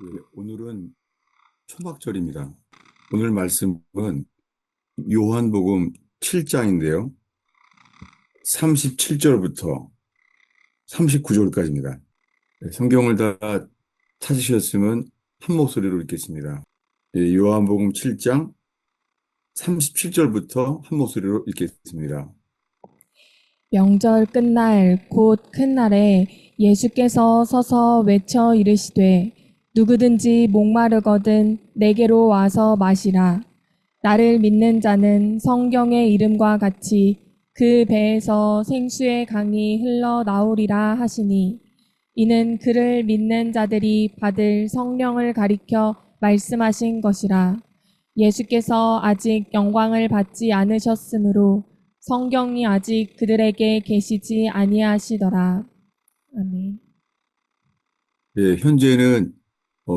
예, 오늘은 초막절입니다. 오늘 말씀은 요한복음 7장인데요. 37절부터 39절까지입니다. 성경을 다 찾으셨으면 한 목소리로 읽겠습니다. 예, 요한복음 7장 37절부터 한 목소리로 읽겠습니다. 명절 끝날 곧 큰 날에 예수께서 서서 외쳐 이르시되 누구든지 목마르거든 내게로 와서 마시라. 나를 믿는 자는 성경의 이름과 같이 그 배에서 생수의 강이 흘러 나오리라 하시니 이는 그를 믿는 자들이 받을 성령을 가리켜 말씀하신 것이라. 예수께서 아직 영광을 받지 않으셨으므로 성경이 아직 그들에게 계시지 아니하시더라. 아멘. 예, 현재는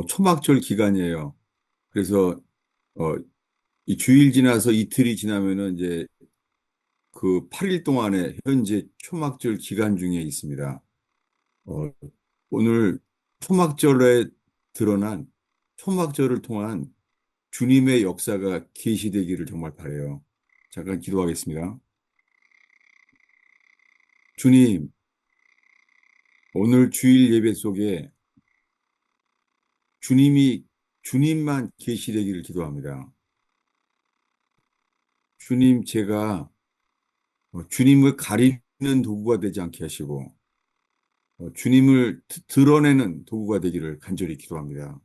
초막절 기간이에요. 그래서 어, 이 주일 지나서 이틀이 지나면은 이제 그 8일 동안에 현재 초막절 기간 중에 있습니다. 어, 오늘 초막절에 드러난 초막절을 통한 주님의 역사가 계시되기를 정말 바라요. 잠깐 기도하겠습니다. 주님, 오늘 주일 예배 속에 주님만 계시되기를 기도합니다. 주님, 제가 주님을 가리는 도구가 되지 않게 하시고 주님을 드러내는 도구가 되기를 간절히 기도합니다.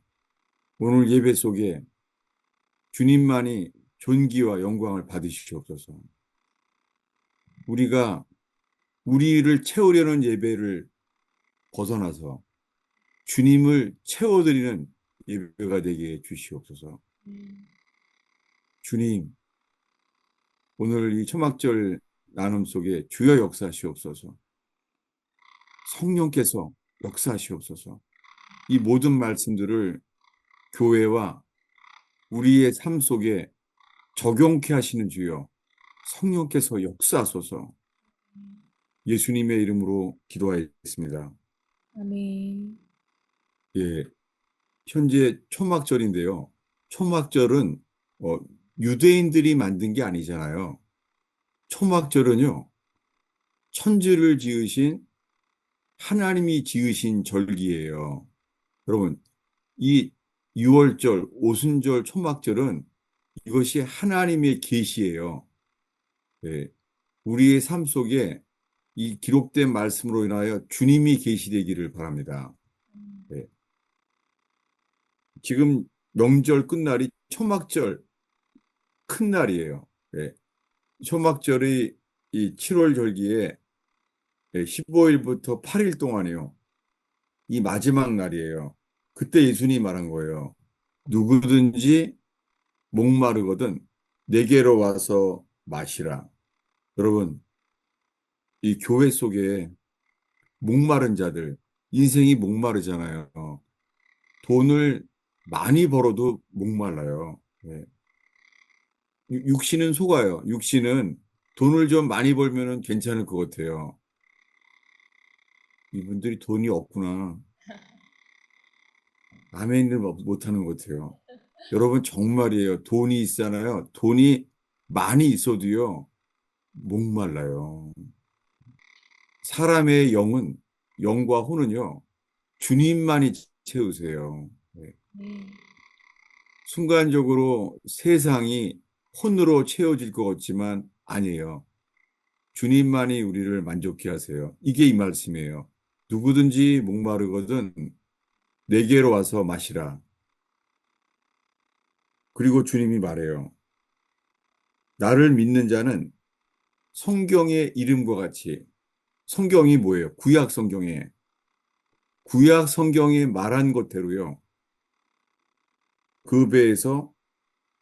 오늘 예배 속에 주님만이 존귀와 영광을 받으시옵소서. 우리가 우리를 채우려는 예배를 벗어나서 주님을 채워드리는 예배가 되게 해 주시옵소서. 주님, 오늘 이 초막절 나눔 속에 주여 역사하시옵소서. 성령께서 역사하시옵소서. 이 모든 말씀들을 교회와 우리의 삶 속에 적용케 하시는 주여, 성령께서 역사하소서. 예수님의 이름으로 기도하였습니다. 아멘. 예, 현재 초막절인데요. 초막절은 어, 유대인들이 만든 게 아니잖아요. 초막절은요, 천지를 지으신 하나님이 지으신 절기예요. 여러분, 이 6월절, 오순절, 초막절은 이것이 하나님의 계시예요. 예, 우리의 삶 속에 이 기록된 말씀으로 인하여 주님이 계시되기를 바랍니다. 예, 지금 명절 끝날이 초막절 큰 날이에요. 예, 초막절이 이 7월 절기에 15일부터 8일 동안이요. 이 마지막 날이에요. 그때 예수님이 말한 거예요. 누구든지 목마르거든 내게로 와서 마시라. 여러분, 이 교회 속에 목마른 자들, 인생이 목마르잖아요. 돈을 많이 벌어도 목말라요. 예. 육신은 속아요. 육신은 돈을 좀 많이 벌면은 괜찮을 것 같아요. 이분들이 돈이 없구나. 아멘을 못하는 것 같아요. 여러분 정말이에요. 돈이 있잖아요. 돈이 많이 있어도요. 목말라요. 사람의 영과 혼은요. 주님만이 채우세요. 네. 순간적으로 세상이 혼으로 채워질 것 같지만 아니에요. 주님만이 우리를 만족케 하세요. 이게 이 말씀이에요. 누구든지 목마르거든 내게로 와서 마시라. 그리고 주님이 말해요. 나를 믿는 자는 성경의 이름과 같이 성경이 뭐예요? 구약 성경에 말한 것대로요. 그 배에서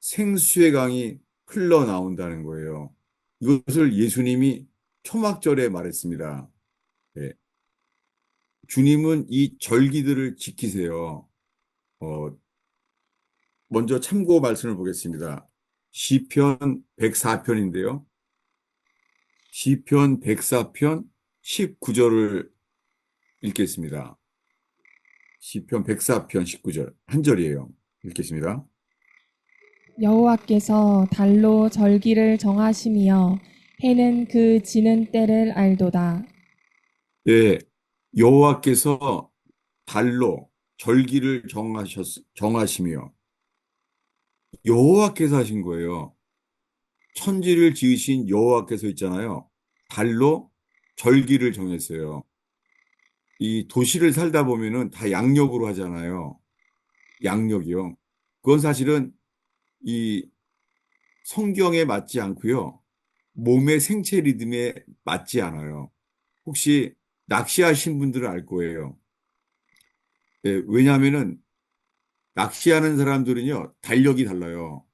생수의 강이 흘러나온다는 거예요. 이것을 예수님이 초막절에 말했습니다. 예. 주님은 이 절기들을 지키세요. 어, 먼저 참고 말씀을 보겠습니다. 시편 104편인데요. 시편 104편 19절을 읽겠습니다. 시편 104편 19절 한 절이에요. 읽겠습니다. 여호와께서 달로 절기를 정하시며 해는 그 지는 때를 알도다. 예, 여호와께서 달로 절기를 정하시며 여호와께서 하신 거예요. 천지를 지으신 여호와께서 있잖아요. 달로 절기를 정했어요. 이 도시를 살다 보면은 다 양력으로 하잖아요. 양력이요. 그건 사실은 이 성경에 맞지 않고요. 몸의 생체 리듬에 맞지 않아요. 혹시 낚시하신 분들은 알 거예요. 예, 왜냐하면은 낚시하는 사람들은요, 달력이 달라요.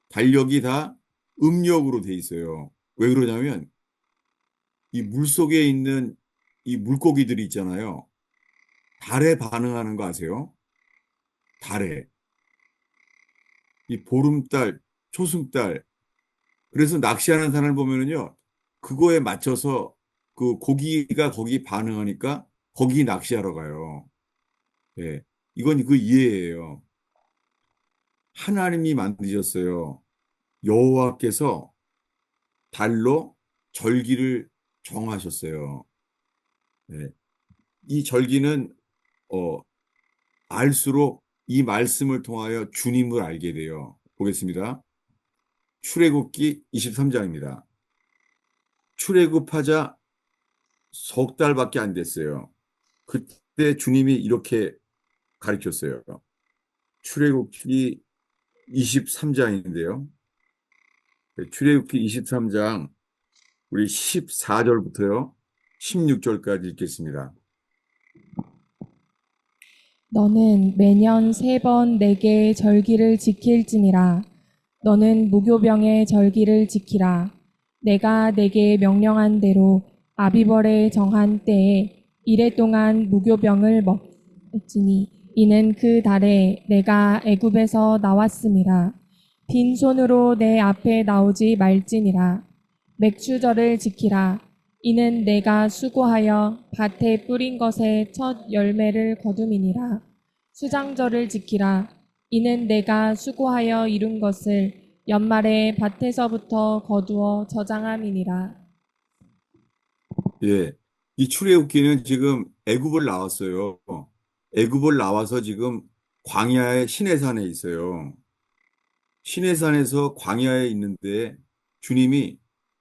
달력이 다 음력으로 돼 있어요. 왜 그러냐면 이 물속에 있는 이 물고기들이 있잖아요. 달에 반응하는 거 아세요? 달에. 이 보름달, 초승달. 그래서 낚시하는 사람을 보면은요, 그거에 맞춰서 그 고기가 거기 반응하니까 거기 낚시하러 가요. 예. 이건 그 이해예요. 하나님이 만드셨어요. 여호와께서 달로 절기를 정하셨어요. 예. 이 절기는 어, 알수록 이 말씀을 통하여 주님을 알게 돼요. 보겠습니다. 출애굽기 23장입니다. 출애굽하자 석 달밖에 안 됐어요. 그때 주님이 이렇게 가르쳤어요. 출애굽기 23장인데요. 출애굽기 23장 우리 14절부터요. 16절까지 읽겠습니다. 너는 매년 3번 내게 절기를 지킬지니라. 너는 무교병의 절기를 지키라. 내가 내게 명령한 대로 아비벌에 정한 때에 이래 동안 무교병을 먹을지니 이는 그 달에 내가 애굽에서 나왔음이라. 빈손으로 내 앞에 나오지 말지니라. 맥추절을 지키라. 이는 내가 수고하여 밭에 뿌린 것의 첫 열매를 거둠이니라. 수장절을 지키라. 이는 내가 수고하여 이룬 것을 연말에 밭에서부터 거두어 저장함이니라. 예. 이 출애굽기는 지금 애굽을 나왔어요. 애굽을 나와서 지금 광야의 시내산에 있어요. 시내산에서 광야에 있는데 주님이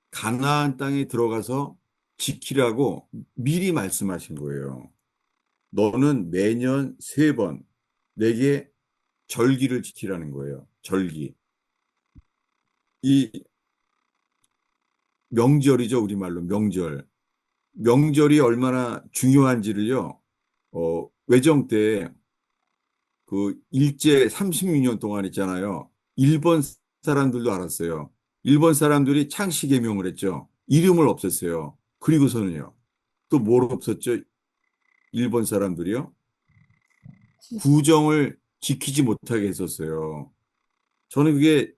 가나안 땅에 들어가서 지키라고 미리 말씀하신 거예요. 너는 매년 3번 내게 절기를 지키라는 거예요. 절기. 이 명절이죠, 우리말로 명절. 명절이 얼마나 중요한지를요, 외정 때 그 일제 36년 동안 있잖아요. 일본 사람들도 알았어요. 일본 사람들이 창씨 개명을 했죠. 이름을 없앴어요. 그리고서는요, 또 뭘 없었죠? 일본 사람들이요? 구정을 지키지 못하게 했었어요. 저는 그게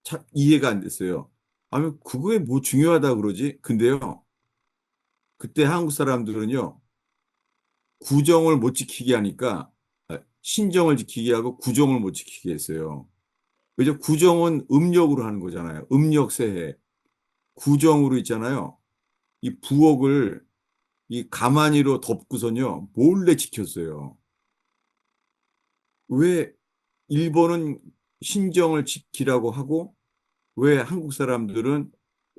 참 이해가 안 됐어요. 아니, 그거에 뭐 중요하다 그러지? 근데요, 그때 한국 사람들은요, 구정을 못 지키게 하니까 신정을 지키게 하고 구정을 못 지키게 했어요. 그죠? 구정은 음력으로 하는 거잖아요. 음력 새해. 구정으로 있잖아요. 이 부엌을 이 가마니로 덮고선요, 몰래 지켰어요. 왜 일본은 신정을 지키라고 하고 왜 한국 사람들은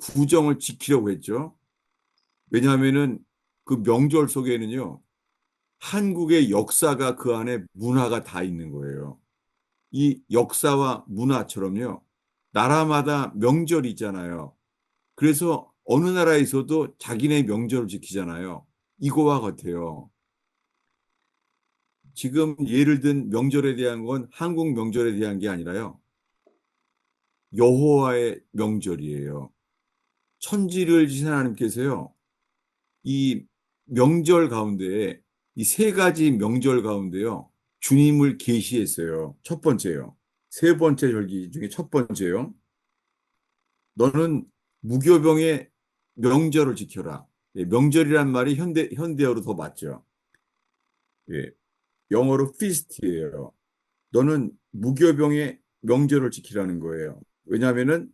구정을 지키려고 했죠? 왜냐하면은 그 명절 속에는요, 한국의 역사가 그 안에 문화가 다 있는 거예요. 이 역사와 문화처럼요, 나라마다 명절이 있잖아요. 그래서 어느 나라에서도 자기네 명절을 지키잖아요. 이거와 같아요. 지금 예를 든 명절에 대한 건 한국 명절에 대한 게 아니라요. 여호와의 명절이에요. 천지를 지신 하나님께서요. 이 명절 가운데 이 3가지 명절 가운데요. 주님을 계시했어요. 첫 번째요. 3번째 절기 중에 첫 번째요. 너는 무교병의 명절을 지켜라. 예, 명절이란 말이 현대어로 더 맞죠. 예. 영어로 feast예요. 너는 무교병의 명절을 지키라는 거예요. 왜냐하면은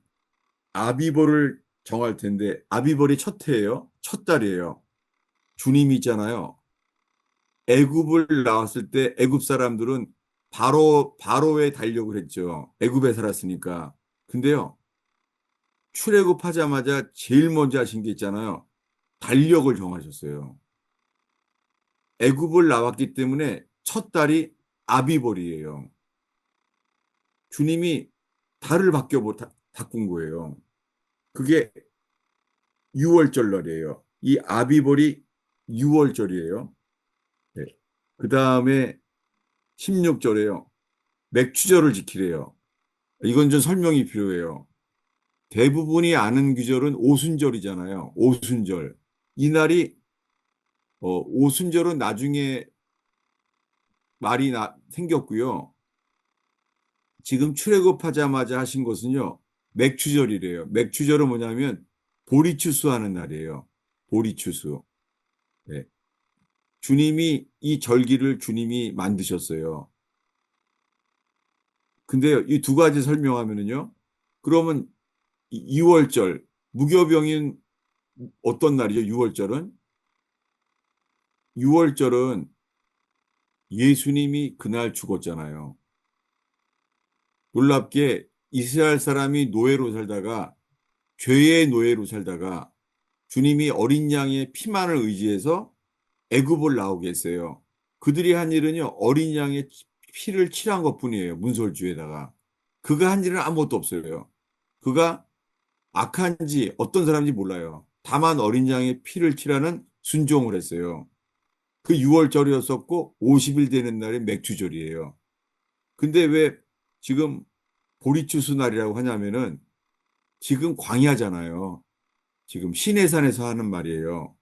아비벌을 정할 텐데 아비벌이 첫 해예요. 첫 달이에요. 주님이 있잖아요. 애굽을 나왔을 때 애굽 사람들은 바로의 달력을 했죠. 애굽에 살았으니까. 근데요. 출애굽하자마자 제일 먼저 하신 게 있잖아요. 달력을 정하셨어요. 애굽을 나왔기 때문에 첫 달이 아비벌이에요. 주님이 달을 바꾼 거예요. 그게 6월절 날이에요. 이 아비벌이 6월절이에요. 네. 그 다음에 16절에요. 맥추절을 지키래요. 이건 좀 설명이 필요해요. 대부분이 아는 규절은 오순절이잖아요. 오순절. 이날이 오순절은 나중에 생겼고요. 지금 출애굽하자마자 하신 것은요. 맥추절이래요. 맥추절은 뭐냐면 보리추수 하는 날이에요. 보리추수. 네. 주님이 이 절기를 주님이 만드셨어요. 근데요, 이 두 가지 설명하면은요. 그러면 6월절 무교병인 어떤 날이죠? 6월절은 6월절은 예수님이 그날 죽었잖아요. 놀랍게 이스라엘 사람이 노예로 살다가 죄의 노예로 살다가 주님이 어린 양의 피만을 의지해서 애굽을 나오게 했어요. 그들이 한 일은요, 어린 양의 피를 칠한 것뿐이에요. 문설주에다가. 그가 한 일은 아무것도 없어요. 그가 악한지 어떤 사람인지 몰라요. 다만 어린 양의 피를 칠하는 순종을 했어요. 그 6월절이었었고 50일 되는 날이 맥주절이에요. 근데 왜 지금 보리추수 날이라고 하냐면은 지금 광야잖아요. 지금 시내산에서 하는 말이에요.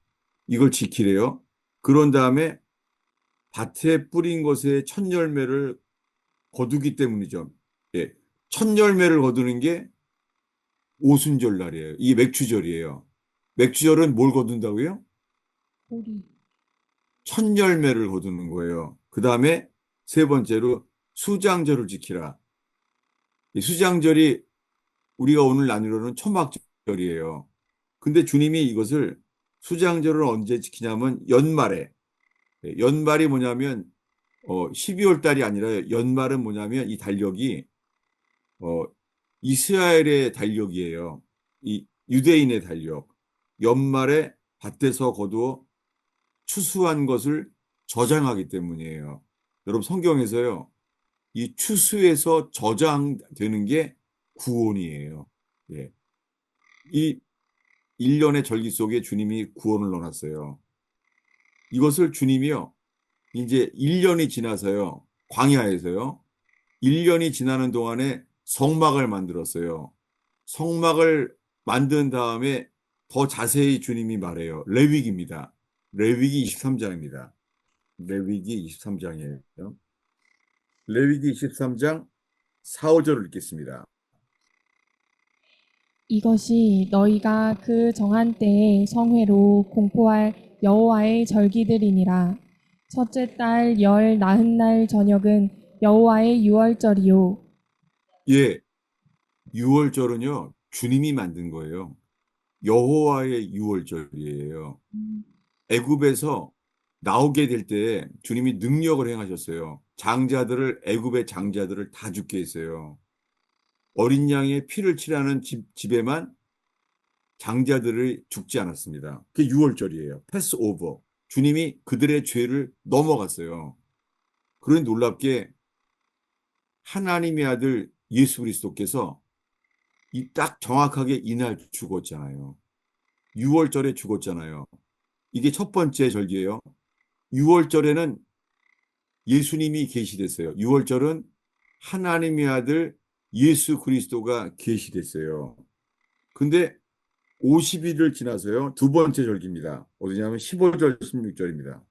이걸 지키래요. 그런 다음에 밭에 뿌린 것에 첫 열매를 거두기 때문이죠. 예. 첫 열매를 거두는 게 오순절 날이에요. 이게 맥추절이에요. 맥추절은 뭘 거둔다고요? 보리. 첫 열매를 거두는 거예요. 그 다음에 세 번째로 수장절을 지키라. 이 수장절이 우리가 오늘 나누려는 초막절이에요. 근데 주님이 이것을 수장절을 언제 지키냐면 연말에. 연말이 뭐냐면 12월 달이 아니라 연말은 뭐냐면 이 달력이 어, 이스라엘의 달력이에요. 이 유대인의 달력. 연말에 밭에서 거두어 추수한 것을 저장하기 때문이에요. 여러분 성경에서요. 이 추수에서 저장되는 게 구원이에요. 예. 이 일련의 절기 속에 주님이 구원을 넣어놨어요. 이것을 주님이요. 이제 1년이 지나서요. 광야에서요. 1년이 지나는 동안에 성막을 만들었어요. 성막을 만든 다음에 더 자세히 주님이 말해요. 레위기입니다. 레위기 23장입니다. 레위기 23장이에요. 레위기 23장 4, 5절을 읽겠습니다. 이것이 너희가 그 정한 때에 성회로 공포할 여호와의 절기들이니라. 첫째 달 열 나흔 날 저녁은 여호와의 유월절이요. 예, 6월절은요, 주님이 만든 거예요. 여호와의 6월절이에요. 애굽에서 나오게 될 때 주님이 능력을 행하셨어요. 애굽의 장자들을 다 죽게 했어요. 어린 양의 피를 칠하는 집에만 장자들이 죽지 않았습니다. 그게 6월절이에요. 패스오버. 주님이 그들의 죄를 넘어갔어요. 그런 놀랍게 하나님의 아들 예수 그리스도께서 이 딱 정확하게 이날 죽었잖아요. 6월절에 죽었잖아요. 이게 첫 번째 절기예요. 6월절에는 예수님이 계시됐어요. 6월절은 하나님의 아들 예수 그리스도가 계시됐어요. 근데 50일을 지나서요. 두 번째 절기입니다. 어디냐면 15절, 16절입니다.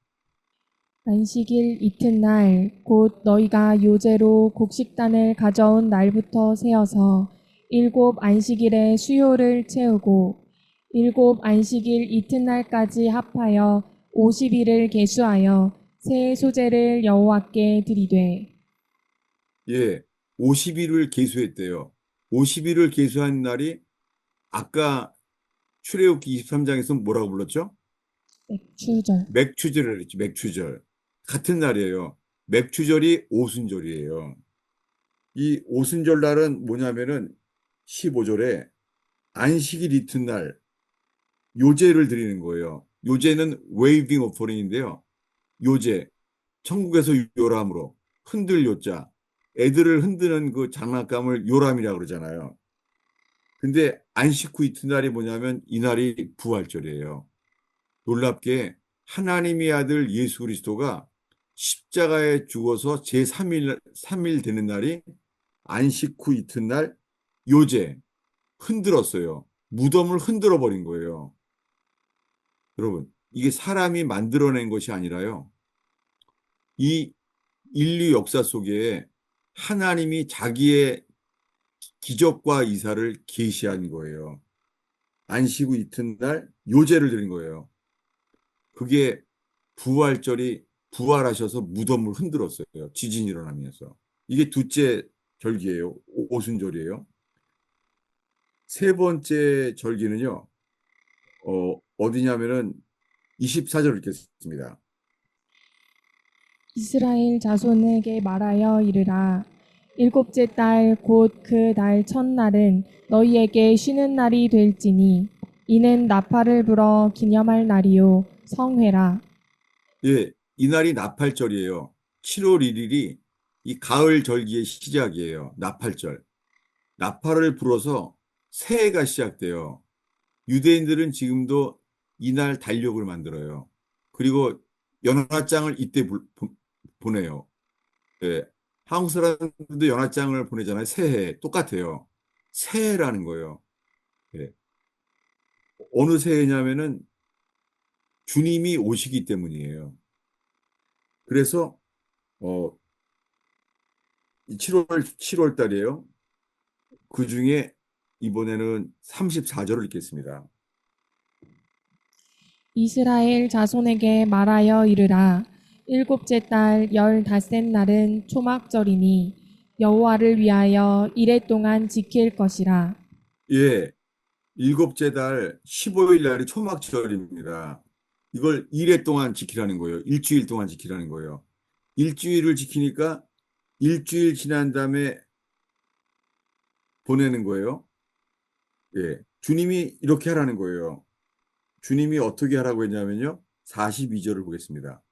안식일 이튿날 곧 너희가 요제로 곡식단을 가져온 날부터 세어서 일곱 안식일의 수요를 채우고 일곱 안식일 이튿날까지 합하여 50일을 계수하여 새 소재를 여호와께 드리되 예, 50일을 계수했대요. 50일을 계수한 날이 아까 출애굽기 23장에서 뭐라고 불렀죠? 맥추절. 맥추절을 했지, 맥추절. 같은 날이에요. 맥추절이 오순절이에요. 이 오순절 날은 뭐냐면은 15절에 안식일 이튿날 요제를 드리는 거예요. 요제는 웨이빙 오퍼링인데요. 요제, 천국에서 요람으로 흔들 요자, 애들을 흔드는 그 장난감을 요람이라고 그러잖아요. 근데 안식 후 이튿날이 뭐냐면 이날이 부활절이에요. 놀랍게 하나님의 아들 예수 그리스도가 십자가에 죽어서 제3일 되는 날이 안식 후 이튿날 요제 흔들었어요. 무덤을 흔들어 버린 거예요. 여러분, 이게 사람이 만들어낸 것이 아니라요. 이 인류 역사 속에 하나님이 자기의 기적과 이사를 계시한 거예요. 안식 후 이튿날 요제를 드린 거예요. 그게 부활절이 부활하셔서 무덤을 흔들었어요. 지진이 일어나면서. 이게 둘째 절기예요. 오순절이에요. 세 번째 절기는요. 어디냐면은 24절 읽겠습니다. 이스라엘 자손에게 말하여 이르라. 일곱째 달 곧 그 달 첫날은 너희에게 쉬는 날이 될지니 이는 나팔을 불어 기념할 날이요 성회라. 예, 이날이 나팔절이에요. 7월 1일이 이 가을 절기의 시작이에요. 나팔절. 나팔을 불어서 새해가 시작돼요. 유대인들은 지금도 이날 달력을 만들어요. 그리고 연화장을 이때 보내요. 예, 한국 사람들도 연화장을 보내잖아요. 새해. 똑같아요. 새해라는 거예요. 예. 어느 새해냐면은 주님이 오시기 때문이에요. 그래서, 어, 7월 달이에요. 그 중에 이번에는 34절을 읽겠습니다. 이스라엘 자손에게 말하여 이르라. 일곱째 달 열닷새 날은 초막절이니 여호와를 위하여 이레 동안 지킬 것이라. 예, 일곱째 달 15일 날이 초막절입니다. 이걸 일해 동안 지키라는 거예요. 일주일 동안 지키라는 거예요. 일주일을 지키니까 일주일 지난 다음에 보내는 거예요. 예, 주님이 이렇게 하라는 거예요. 주님이 어떻게 하라고 했냐면요. 42절을 보겠습니다.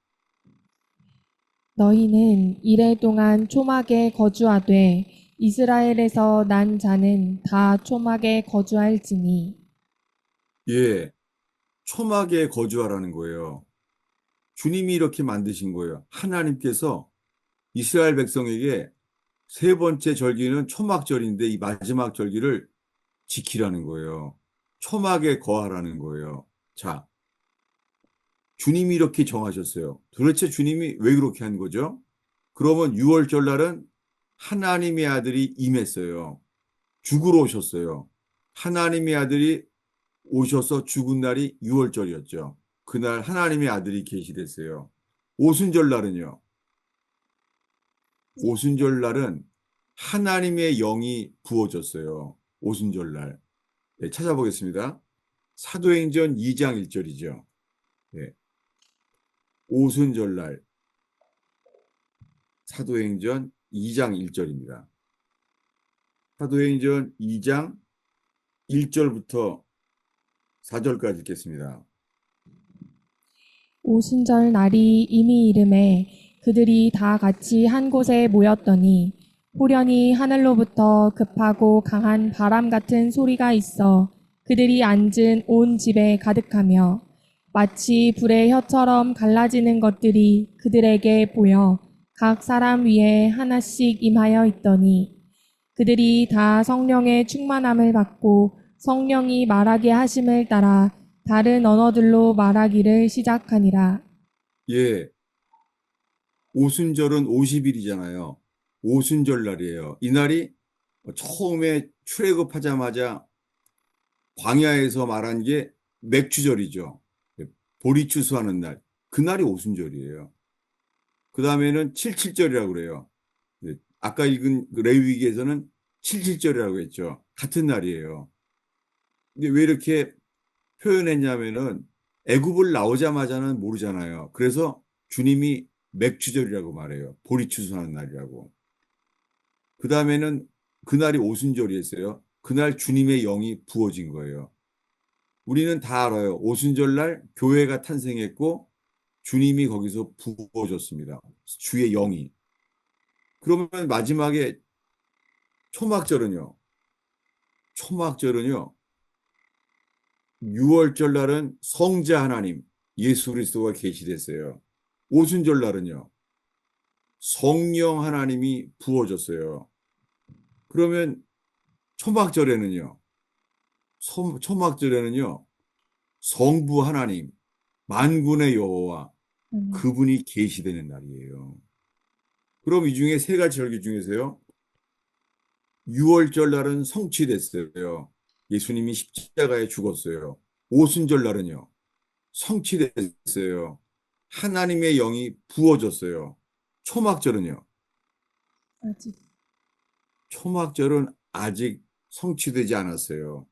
너희는 이레 동안 초막에 거주하되 이스라엘에서 난 자는 다 초막에 거주할지니 예, 초막에 거주하라는 거예요. 주님이 이렇게 만드신 거예요. 하나님께서 이스라엘 백성에게 세 번째 절기는 초막절인데 이 마지막 절기를 지키라는 거예요. 초막에 거하라는 거예요. 자, 주님이 이렇게 정하셨어요. 도대체 주님이 왜 그렇게 한 거죠? 그러면 6월절 날은 하나님의 아들이 임했어요. 죽으러 오셨어요. 하나님의 아들이 오셔서 죽은 날이 6월절이었죠. 그날 하나님의 아들이 계시됐어요. 오순절 날은요. 오순절 날은 하나님의 영이 부어졌어요. 오순절 날. 네, 찾아보겠습니다. 사도행전 2장 1절이죠. 네, 오순절 날 사도행전 2장 1절입니다. 사도행전 2장 1절부터 4절까지 읽겠습니다. 오순절 날이 이미 이름에 그들이 다 같이 한 곳에 모였더니 호련히 하늘로부터 급하고 강한 바람 같은 소리가 있어 그들이 앉은 온 집에 가득하며 마치 불의 혀처럼 갈라지는 것들이 그들에게 보여 각 사람 위에 하나씩 임하여 있더니 그들이 다 성령의 충만함을 받고 성령이 말하게 하심을 따라 다른 언어들로 말하기를 시작하니라. 예, 오순절은 50일이잖아요. 오순절 날이에요. 이날이 처음에 출애굽하자마자 광야에서 말한 게 맥추절이죠. 보리 추수하는 날. 그날이 오순절이에요. 그 다음에는 77절이라고 그래요. 네, 아까 읽은 그 레위기에서는 77절이라고 했죠. 같은 날이에요. 근데 왜 이렇게 표현했냐면은 애굽을 나오자마자는 모르잖아요. 그래서 주님이 맥추절이라고 말해요. 보리 추수하는 날이라고. 그 다음에는 그날이 오순절이었어요. 그날 주님의 영이 부어진 거예요. 우리는 다 알아요. 오순절날 교회가 탄생했고 주님이 거기서 부어졌습니다. 주의 영이. 그러면 마지막에 초막절은요. 초막절은요. 6월절 날은 성자 하나님 예수 그리스도가 계시됐어요. 오순절 날은요. 성령 하나님이 부어졌어요. 그러면 초막절에는요. 초막절에는요. 성부 하나님 만군의 여호와 아멘. 그분이 계시되는 날이에요. 그럼 이 중에 세 가지 절기 중에서요. 6월절 날은 성취됐어요. 예수님이 십자가에 죽었어요. 오순절 날은요. 성취됐어요. 하나님의 영이 부어졌어요. 초막절은요. 아직. 초막절은 아직 성취되지 않았어요.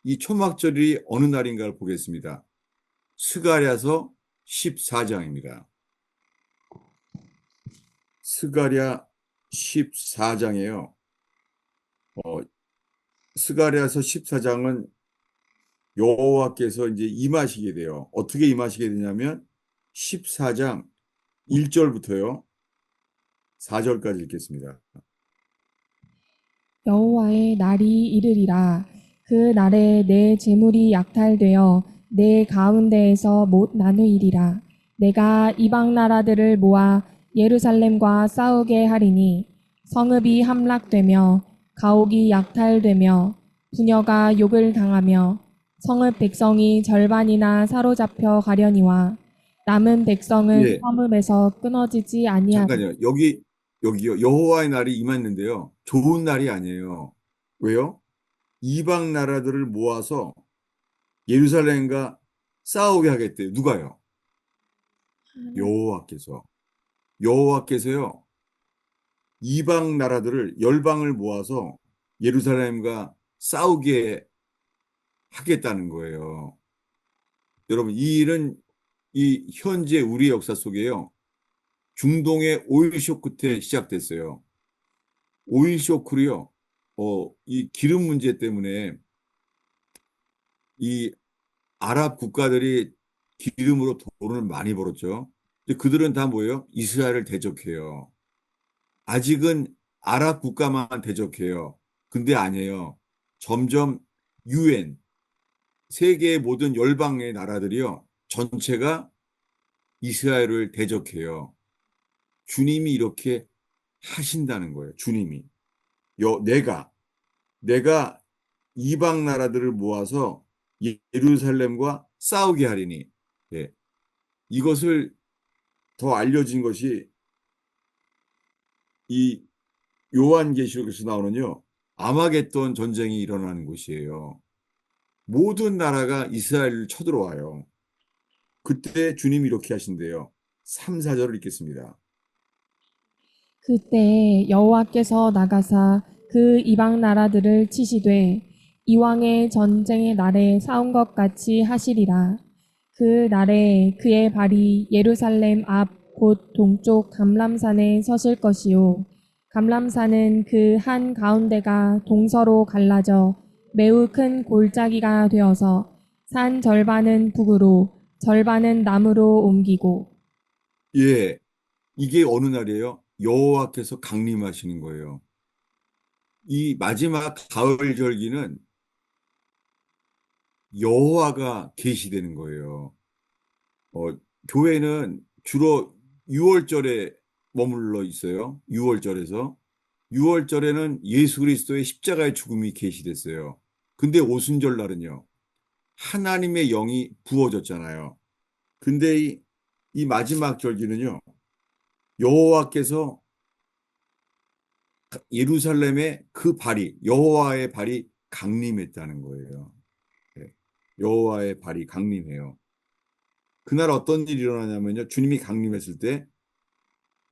이 초막절이 어느 날인가를 보겠습니다. 스가랴서 14장입니다. 스가랴 14장에요. 스가랴서 14장은 여호와께서 이제 임하시게 돼요. 어떻게 임하시게 되냐면 14장 1절부터요. 4절까지 읽겠습니다. 여호와의 날이 이르리라. 그 날에 내 재물이 약탈되어 내 가운데에서 못 나누이리라. 내가 이방 나라들을 모아 예루살렘과 싸우게 하리니 성읍이 함락되며 가옥이 약탈되며 부녀가 욕을 당하며 성읍 백성이 절반이나 사로잡혀 가려니와 남은 백성은 예, 성읍에서 끊어지지 아니하리라. 잠깐요. 여기요. 여호와의 날이 임했는데요. 좋은 날이 아니에요. 왜요? 이방 나라들을 모아서 예루살렘과 싸우게 하겠대요. 누가요? 여호와께서. 여호와께서요. 이방 나라들을 열방을 모아서 예루살렘과 싸우게 하겠다는 거예요. 여러분, 이 일은 이 현재 우리 역사 속에요. 중동의 오일 쇼크 때 시작됐어요. 오일 쇼크로요. 이 기름 문제 때문에 이 아랍 국가들이 기름으로 돈을 많이 벌었죠. 근데 그들은 다 뭐예요? 이스라엘을 대적해요. 아직은 아랍 국가만 대적해요. 근데 아니에요. 점점 UN, 세계의 모든 열방의 나라들이요. 전체가 이스라엘을 대적해요. 주님이 이렇게 하신다는 거예요. 주님이. 내가 이방 나라들을 모아서 예루살렘과 싸우게 하리니. 예. 이것을 더 알려진 것이 이 요한계시록에서 나오는요. 아마겟돈 전쟁이 일어나는 곳이에요. 모든 나라가 이스라엘을 쳐들어와요. 그때 주님이 이렇게 하신대요. 3, 4절을 읽겠습니다. 그때 여호와께서 나가사 그 이방 나라들을 치시되 이왕의 전쟁의 날에 싸운 것 같이 하시리라. 그 날에 그의 발이 예루살렘 앞 곧 동쪽 감람산에 서실 것이요 감람산은 그 한 가운데가 동서로 갈라져 매우 큰 골짜기가 되어서 산 절반은 북으로 절반은 남으로 옮기고 예, 이게 어느 날이에요? 여호와께서 강림하시는 거예요. 이 마지막 가을 절기는 여호와가 계시되는 거예요. 어, 교회는 주로 6월절에 머물러 있어요. 6월절에서. 6월절에는 예수 그리스도의 십자가의 죽음이 계시됐어요. 근데 오순절 날은요. 하나님의 영이 부어졌잖아요. 근데 이 마지막 절기는요. 여호와께서 예루살렘에 그 발이 여호와의 발이 강림했다는 거예요. 예. 여호와의 발이 강림해요. 그날 어떤 일이 일어나냐면요. 주님이 강림했을 때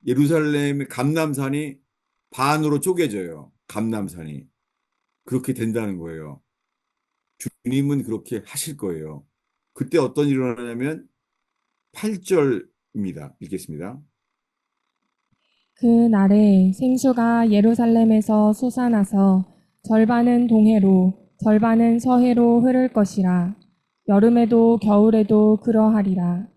예루살렘의 감람산이 반으로 쪼개져요. 감람산이. 그렇게 된다는 거예요. 주님은 그렇게 하실 거예요. 그때 어떤 일이 일어나냐면 8절입니다. 읽겠습니다. 그 날에 생수가 예루살렘에서 솟아나서 절반은 동해로 절반은 서해로 흐를 것이라. 여름에도 겨울에도 그러하리라.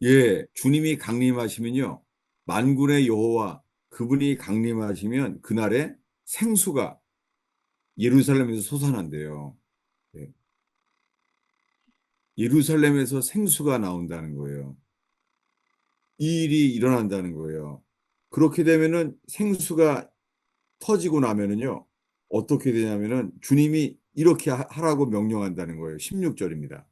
예, 주님이 강림하시면요. 만군의 여호와 그분이 강림하시면 그날에 생수가 예루살렘에서 솟아난대요. 예, 예루살렘에서 생수가 나온다는 거예요. 이 일이 일어난다는 거예요. 그렇게 되면은 생수가 터지고 나면은요. 어떻게 되냐면은 주님이 이렇게 하라고 명령한다는 거예요. 16절입니다.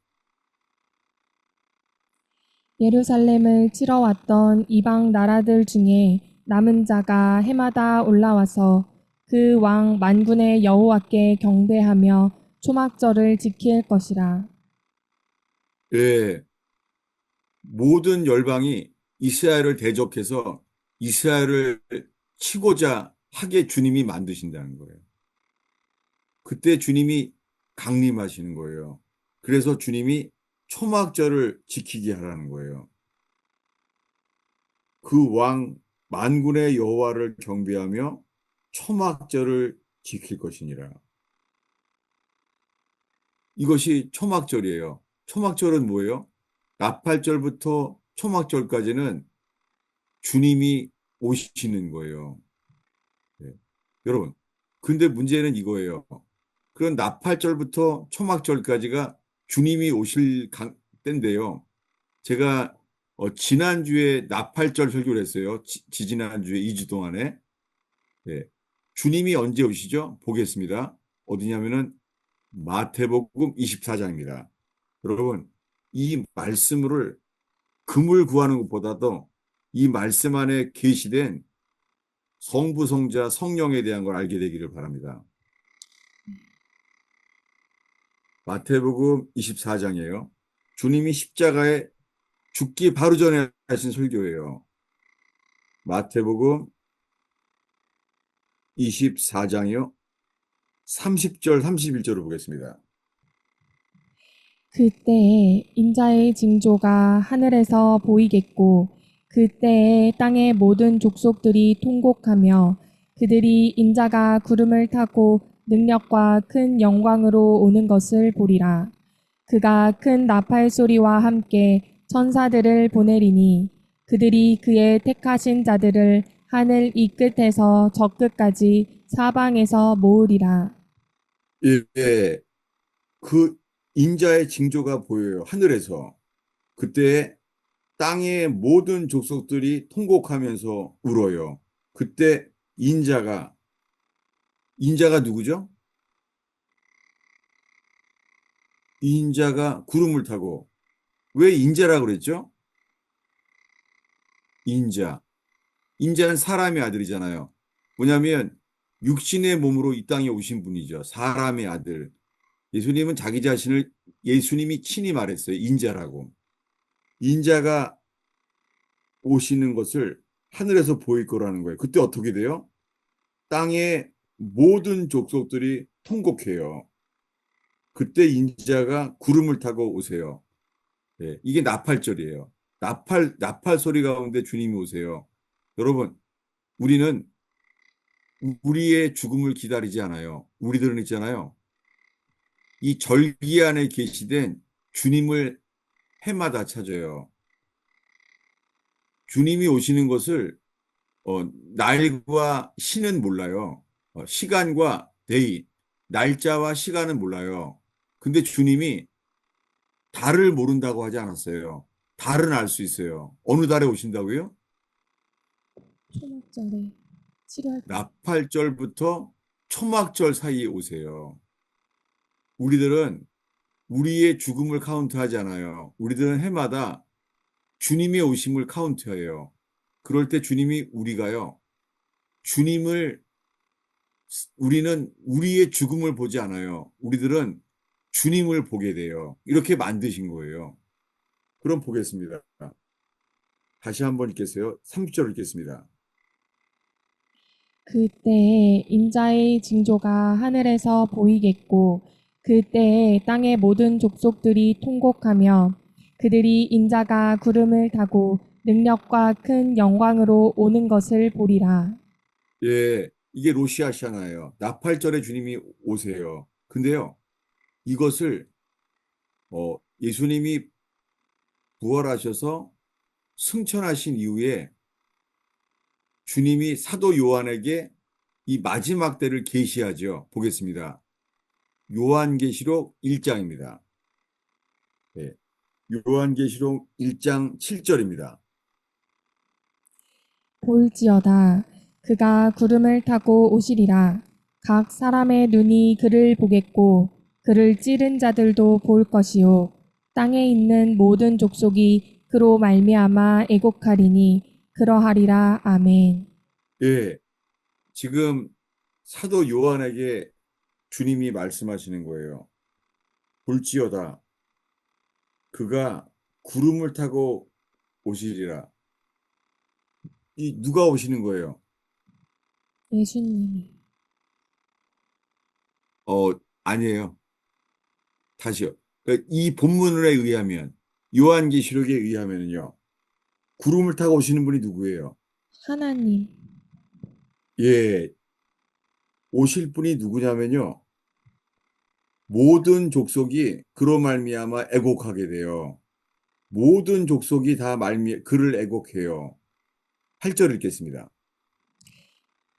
예루살렘을 치러왔던 이방 나라들 중에 남은 자가 해마다 올라와서 그 왕 만군의 여호와께 경배하며 초막절을 지킬 것이라. 예, 모든 열방이 이스라엘을 대적해서 이스라엘을 치고자 하게 주님이 만드신다는 거예요. 그때 주님이 강림하시는 거예요. 그래서 주님이 초막절을 지키게 하라는 거예요. 그 왕 만군의 여호와를 경배하며 초막절을 지킬 것이니라. 이것이 초막절이에요. 초막절은 뭐예요? 나팔절부터 초막절까지는 주님이 오시는 거예요. 네. 여러분, 근데 문제는 이거예요. 그런 나팔절부터 초막절까지가 주님이 오실 때인데요. 제가 지난주에 나팔절 설교를 했어요. 지난주에 2주 동안에. 네. 주님이 언제 오시죠? 보겠습니다. 어디냐면은 마태복음 24장입니다. 여러분, 이 말씀을 금을 구하는 것보다도 이 말씀 안에 계시된 성부, 성자, 성령에 대한 걸 알게 되기를 바랍니다. 마태복음 24장이에요. 주님이 십자가에 죽기 바로 전에 하신 설교예요. 마태복음 24장이요. 30절, 31절을 보겠습니다. 그때에 인자의 징조가 하늘에서 보이겠고 그때에 땅의 모든 족속들이 통곡하며 그들이 인자가 구름을 타고 능력과 큰 영광으로 오는 것을 보리라. 그가 큰 나팔 소리와 함께 천사들을 보내리니 그들이 그의 택하신 자들을 하늘 이 끝에서 저 끝까지 사방에서 모으리라. 예, 그 인자의 징조가 보여요. 하늘에서. 그때 땅의 모든 족속들이 통곡하면서 울어요. 그때 인자가, 인자가 누구죠? 인자가 구름을 타고, 왜 인자라고 그랬죠? 인자. 인자는 사람의 아들이잖아요. 뭐냐면 육신의 몸으로 이 땅에 오신 분이죠. 사람의 아들. 예수님은 자기 자신을 예수님이 친히 말했어요. 인자라고. 인자가 오시는 것을 하늘에서 보일 거라는 거예요. 그때 어떻게 돼요? 땅의 모든 족속들이 통곡해요. 그때 인자가 구름을 타고 오세요. 예, 이게 나팔절이에요. 나팔 소리 가운데 주님이 오세요. 여러분, 우리는 우리의 죽음을 기다리지 않아요. 우리들은 있잖아요. 이 절기 안에 계시된 주님을 해마다 찾아요. 주님이 오시는 것을 날과 시는 몰라요. 시간과 데이, 날짜와 시간은 몰라요. 근데 주님이 달을 모른다고 하지 않았어요. 달은 알 수 있어요. 어느 달에 오신다고요? 초막절에 치료할 때 나팔절부터 초막절 사이에 오세요. 우리들은 우리의 죽음을 카운트하지 않아요. 우리들은 해마다 주님의 오심을 카운트해요. 그럴 때 주님이 우리가요. 주님을 우리는 우리의 죽음을 보지 않아요. 우리들은 주님을 보게 돼요. 이렇게 만드신 거예요. 그럼 보겠습니다. 다시 한번 읽겠어요. 30절 읽겠습니다. 그때에 인자의 징조가 하늘에서 보이겠고 그때에 땅의 모든 족속들이 통곡하며 그들이 인자가 구름을 타고 능력과 큰 영광으로 오는 것을 보리라. 예, 이게 로시아샤나예요. 나팔절에 주님이 오세요. 근데요, 이것을 예수님이 부활하셔서 승천하신 이후에 주님이 사도 요한에게 이 마지막 때를 계시하죠. 보겠습니다. 요한계시록 1장입니다. 요한계시록 1장 7절입니다. 볼지어다 그가 구름을 타고 오시리라. 각 사람의 눈이 그를 보겠고 그를 찌른 자들도 볼 것이요 땅에 있는 모든 족속이 그로 말미암아 애곡하리니 그러하리라. 아멘. 예, 지금 사도 요한에게 주님이 말씀하시는 거예요. 볼지어다 그가 구름을 타고 오시리라. 이 누가 오시는 거예요? 예수님이. 어, 아니에요. 다시요. 그러니까 이 본문에 의하면 요한계시록에 의하면요. 구름을 타고 오시는 분이 누구예요? 하나님. 예, 오실 분이 누구냐면요. 모든 족속이 그로 말미암아 애곡하게 돼요. 모든 족속이 다 그를 애곡해요. 8절 읽겠습니다.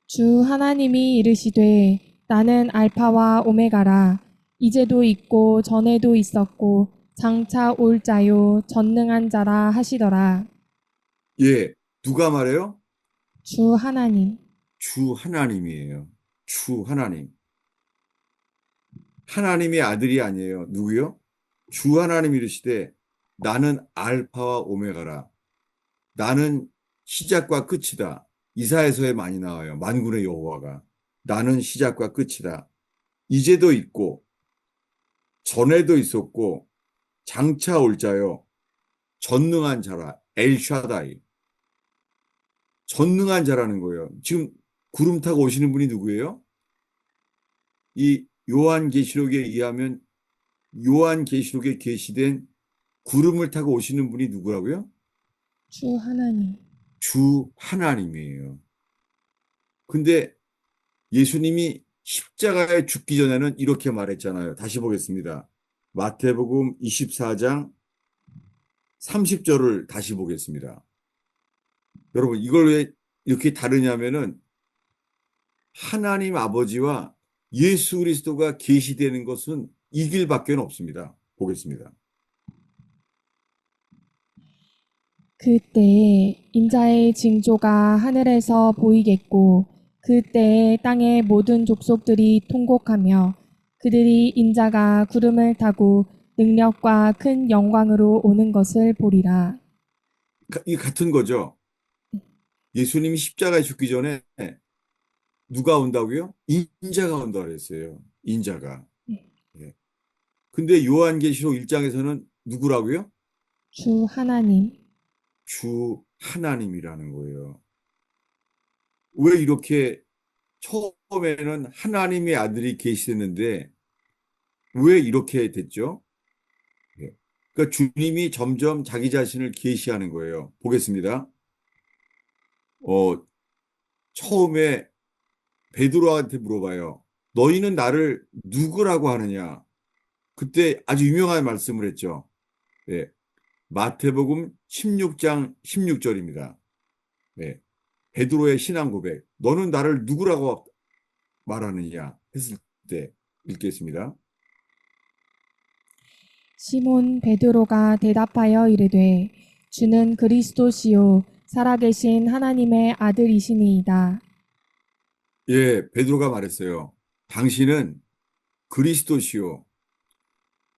주 하나님이 이르시되 나는 알파와 오메가라. 이제도 있고 전에도 있었고 장차 올 자요 전능한 자라 하시더라. 예, 누가 말해요? 주 하나님. 주 하나님이에요. 주 하나님. 하나님의 아들이 아니에요. 누구요? 주 하나님 이르시되 나는 알파와 오메가라. 나는 시작과 끝이다. 이사야서에 많이 나와요. 만군의 여호와가. 나는 시작과 끝이다. 이제도 있고 전에도 있었고 장차 올 자요. 전능한 자라. 엘샤다이. 전능한 자라는 거예요. 지금 구름 타고 오시는 분이 누구예요? 이 요한계시록에 의하면 요한계시록에 계시된 구름을 타고 오시는 분이 누구라고요? 주 하나님. 주 하나님이에요. 근데 예수님이 십자가에 죽기 전에는 이렇게 말했잖아요. 다시 보겠습니다. 마태복음 24장 30절을 다시 보겠습니다. 여러분, 이걸 왜 이렇게 다르냐면은 하나님 아버지와 예수 그리스도가 계시되는 것은 이 길밖에 없습니다. 보겠습니다. 그때에 인자의 징조가 하늘에서 보이겠고 그때에 땅의 모든 족속들이 통곡하며 그들이 인자가 구름을 타고 능력과 큰 영광으로 오는 것을 보리라. 이 같은 거죠. 예수님이 십자가에 죽기 전에 누가 온다고요? 인자가 온다고 그랬어요. 인자가. 예. 근데 요한계시록 1장에서는 누구라고요? 주 하나님. 주 하나님이라는 거예요. 왜 이렇게 처음에는 하나님의 아들이 계시는데 왜 이렇게 됐죠? 예. 그러니까 주님이 점점 자기 자신을 계시하는 거예요. 보겠습니다. 어, 처음에 베드로한테 물어봐요. 너희는 나를 누구라고 하느냐? 그때 아주 유명한 말씀을 했죠. 예. 마태복음 16장 16절입니다. 네. 베드로의 신앙 고백. 너는 나를 누구라고 말하느냐 했을 때 읽겠습니다. 시몬 베드로가 대답하여 이르되 주는 그리스도시요 살아계신 하나님의 아들이시니이다. 예, 베드로가 말했어요. 당신은 그리스도시요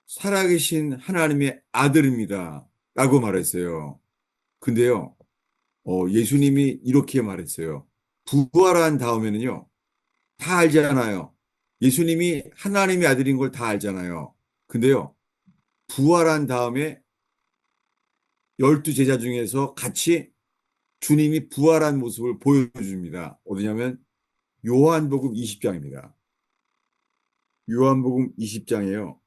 살아계신 하나님의 아들입니다. 라고 말했어요. 근데요, 예수님이 이렇게 말했어요. 부활한 다음에는요, 다 알잖아요. 예수님이 하나님의 아들인 걸 다 알잖아요. 근데요, 부활한 다음에 열두 제자 중에서 같이 주님이 부활한 모습을 보여줍니다. 어디냐면 요한복음 20장입니다. 요한복음 20장이에요.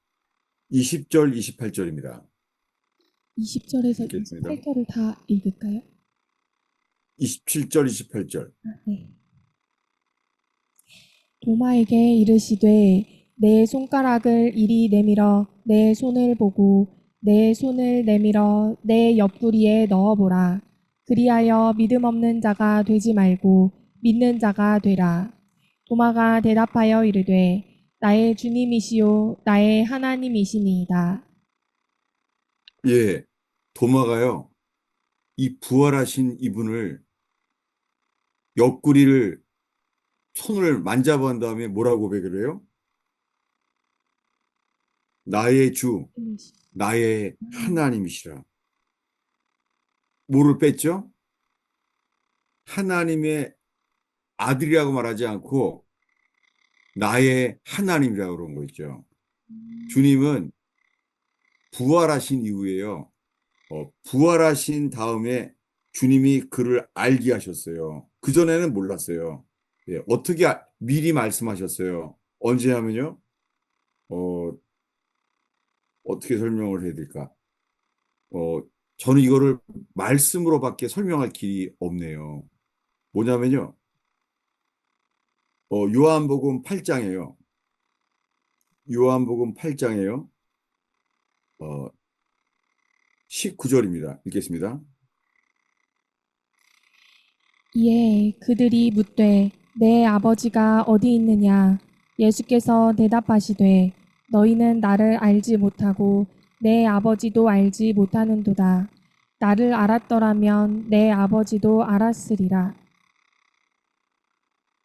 20절, 28절입니다. 20절에서 읽겠습니다. 28절을 다 읽을까요? 27절, 28절. 네. 도마에게 이르시되 내 손가락을 이리 내밀어 내 손을 보고 내 손을 내밀어 내 옆구리에 넣어보라. 그리하여 믿음 없는 자가 되지 말고 믿는 자가 되라. 도마가 대답하여 이르되 나의 주님이시요 나의 하나님이시니이다. 예, 도마가요, 이 부활하신 이분을 옆구리를 손을 만져본 다음에 뭐라고 고백을 해요? 나의 주, 나의 하나님이시라. 뭐를 뺐죠? 하나님의 아들이라고 말하지 않고 나의 하나님이라고 그런 거 있죠. 주님은 부활하신 이후에요. 부활하신 다음에 주님이 그를 알게 하셨어요. 그전에는 몰랐어요. 예, 어떻게 미리 말씀하셨어요? 언제 하면요? 어, 어떻게 설명을 해야 될까? 어, 저는 이거를 말씀으로밖에 설명할 길이 없네요. 뭐냐면요. 요한복음 8장이에요. 요한복음 8장이에요. 19절입니다. 읽겠습니다. 이에 그들이 묻되 내 아버지가 어디 있느냐? 예수께서 대답하시되 너희는 나를 알지 못하고 내 아버지도 알지 못하는도다. 나를 알았더라면 내 아버지도 알았으리라.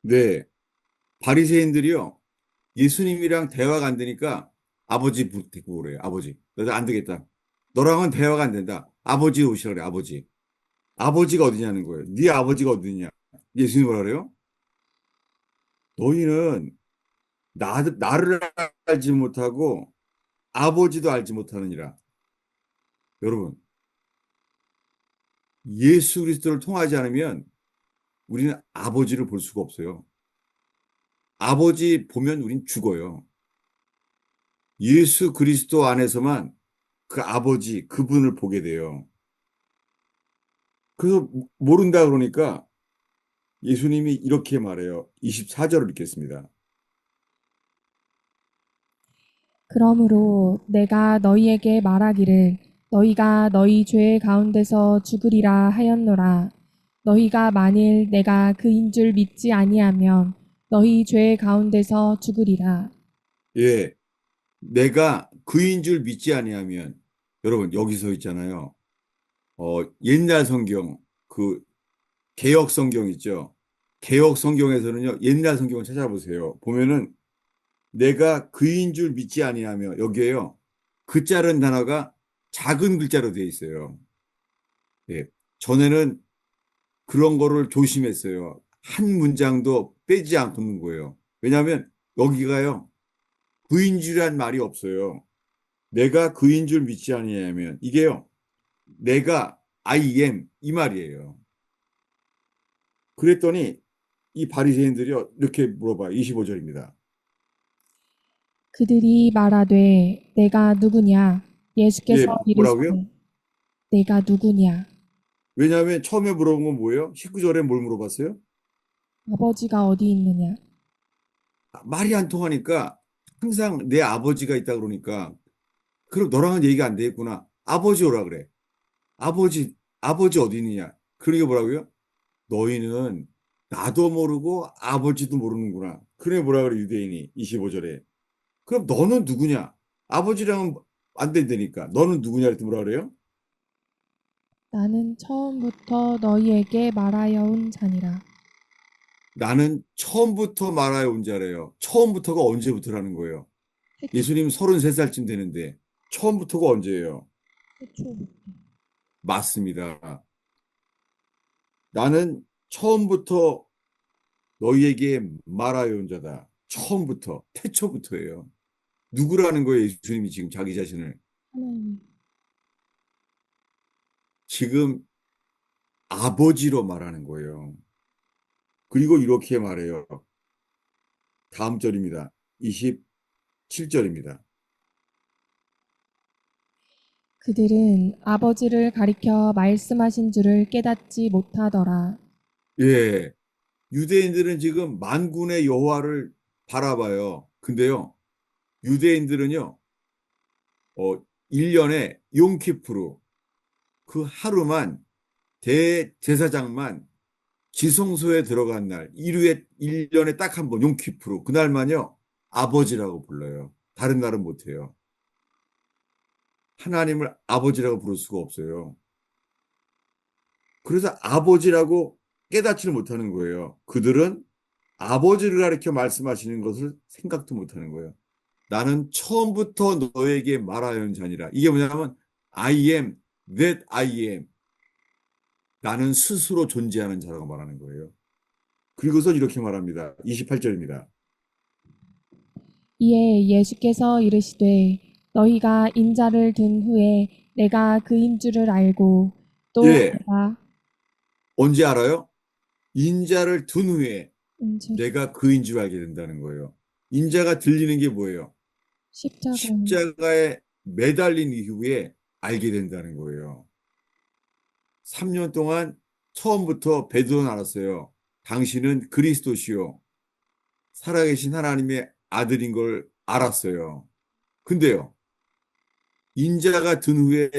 네, 바리새인들이요. 예수님이랑 대화가 안 되니까 아버지 데리고 그래요. 아버지. 너도 안 되겠다. 너랑은 대화가 안 된다. 아버지 오시라 그래. 아버지. 아버지가 어디냐는 거예요. 네 아버지가 어디냐. 예수님 뭐라 그래요? 너희는 나를 알지 못하고 아버지도 알지 못하느니라. 여러분, 예수 그리스도를 통하지 않으면 우리는 아버지를 볼 수가 없어요. 아버지 보면 우린 죽어요. 예수 그리스도 안에서만 그 아버지, 그분을 보게 돼요. 그래서 모른다 그러니까 예수님이 이렇게 말해요. 24절을 읽겠습니다. 그러므로 내가 너희에게 말하기를 너희가 너희 죄 가운데서 죽으리라 하였노라. 너희가 만일 내가 그인 줄 믿지 아니하면 너희 죄 가운데서 죽으리라. 예, 내가 그인 줄 믿지 아니하면 여러분 여기서 있잖아요. 옛날 성경 그 개역 성경 있죠. 개역 성경에서는요. 옛날 성경을 찾아보세요. 보면은 내가 그인 줄 믿지 아니하며 여기에요. 그 자른 단어가 작은 글자로 되어 있어요. 예. 전에는 그런 거를 조심했어요. 한 문장도 빼지 않고 있는 거예요. 왜냐하면 여기가요. 그인 줄이란 말이 없어요. 내가 그인 줄 믿지 아니하면 이게요. 내가 I am 이 말이에요. 그랬더니 이 바리새인들이요. 이렇게 물어봐요. 25절입니다. 그들이 말하되 내가 누구냐? 예, 예수께서 뭐라고요? 이르시되 내가 누구냐? 왜냐하면 처음에 물어본 건 뭐예요? 19절에 뭘 물어봤어요? 아버지가 어디 있느냐? 말이 안 통하니까 항상 내 아버지가 있다 그러니까 그럼 너랑은 얘기가 안 되겠구나. 아버지 오라 그래. 아버지 어디 있느냐? 그러게 뭐라고요? 너희는 나도 모르고 아버지도 모르는구나. 그래 뭐라 그래 유대인이 25절에. 그럼 너는 누구냐? 아버지랑은 안 된다니까. 너는 누구냐? 이렇게 뭐라 그래요? 나는 처음부터 너희에게 말하여 온 자니라. 나는 처음부터 말하여 온 자래요. 처음부터가 언제부터라는 거예요? 예수님 33살쯤 되는데 처음부터가 언제예요? 태초부터. 맞습니다. 나는 처음부터 너희에게 말하여 온 자다. 처음부터, 태초부터예요. 누구라는 거예요, 예수님이 지금 자기 자신을. 하나님. 지금 아버지로 말하는 거예요. 그리고 이렇게 말해요. 다음 절입니다. 27절입니다. 그들은 아버지를 가리켜 말씀하신 줄을 깨닫지 못하더라. 예. 유대인들은 지금 만군의 여호와를 바라봐요. 근데요, 유대인들은요, 1년에 용키프루, 그 하루만, 대제사장만 지성소에 들어간 날, 1년에 딱 한 번, 용키프루, 그날만요, 아버지라고 불러요. 다른 날은 못해요. 하나님을 아버지라고 부를 수가 없어요. 그래서 아버지라고 깨닫지를 못하는 거예요. 그들은 아버지를 가리켜 말씀하시는 것을 생각도 못하는 거예요. 나는 처음부터 너에게 말하였는 자니라. 이게 뭐냐면 I am that I am. 나는 스스로 존재하는 자라고 말하는 거예요. 그리고서 이렇게 말합니다. 28절입니다. 이에 예수께서 이르시되 너희가 인자를 든 후에 내가 그인 줄을 알고 또 예, 내가 언제 알아요? 인자를 둔 후에 인줄 내가 그인 줄 알게 된다는 거예요. 인자가 들리는 게 뭐예요? 십자가 십자가에 매달린 이후에 알게 된다는 거예요. 3년 동안 처음부터 베드로는 알았어요. 당신은 그리스도시요. 살아계신 하나님의 아들인 걸 알았어요. 근데요, 인자가 든 후에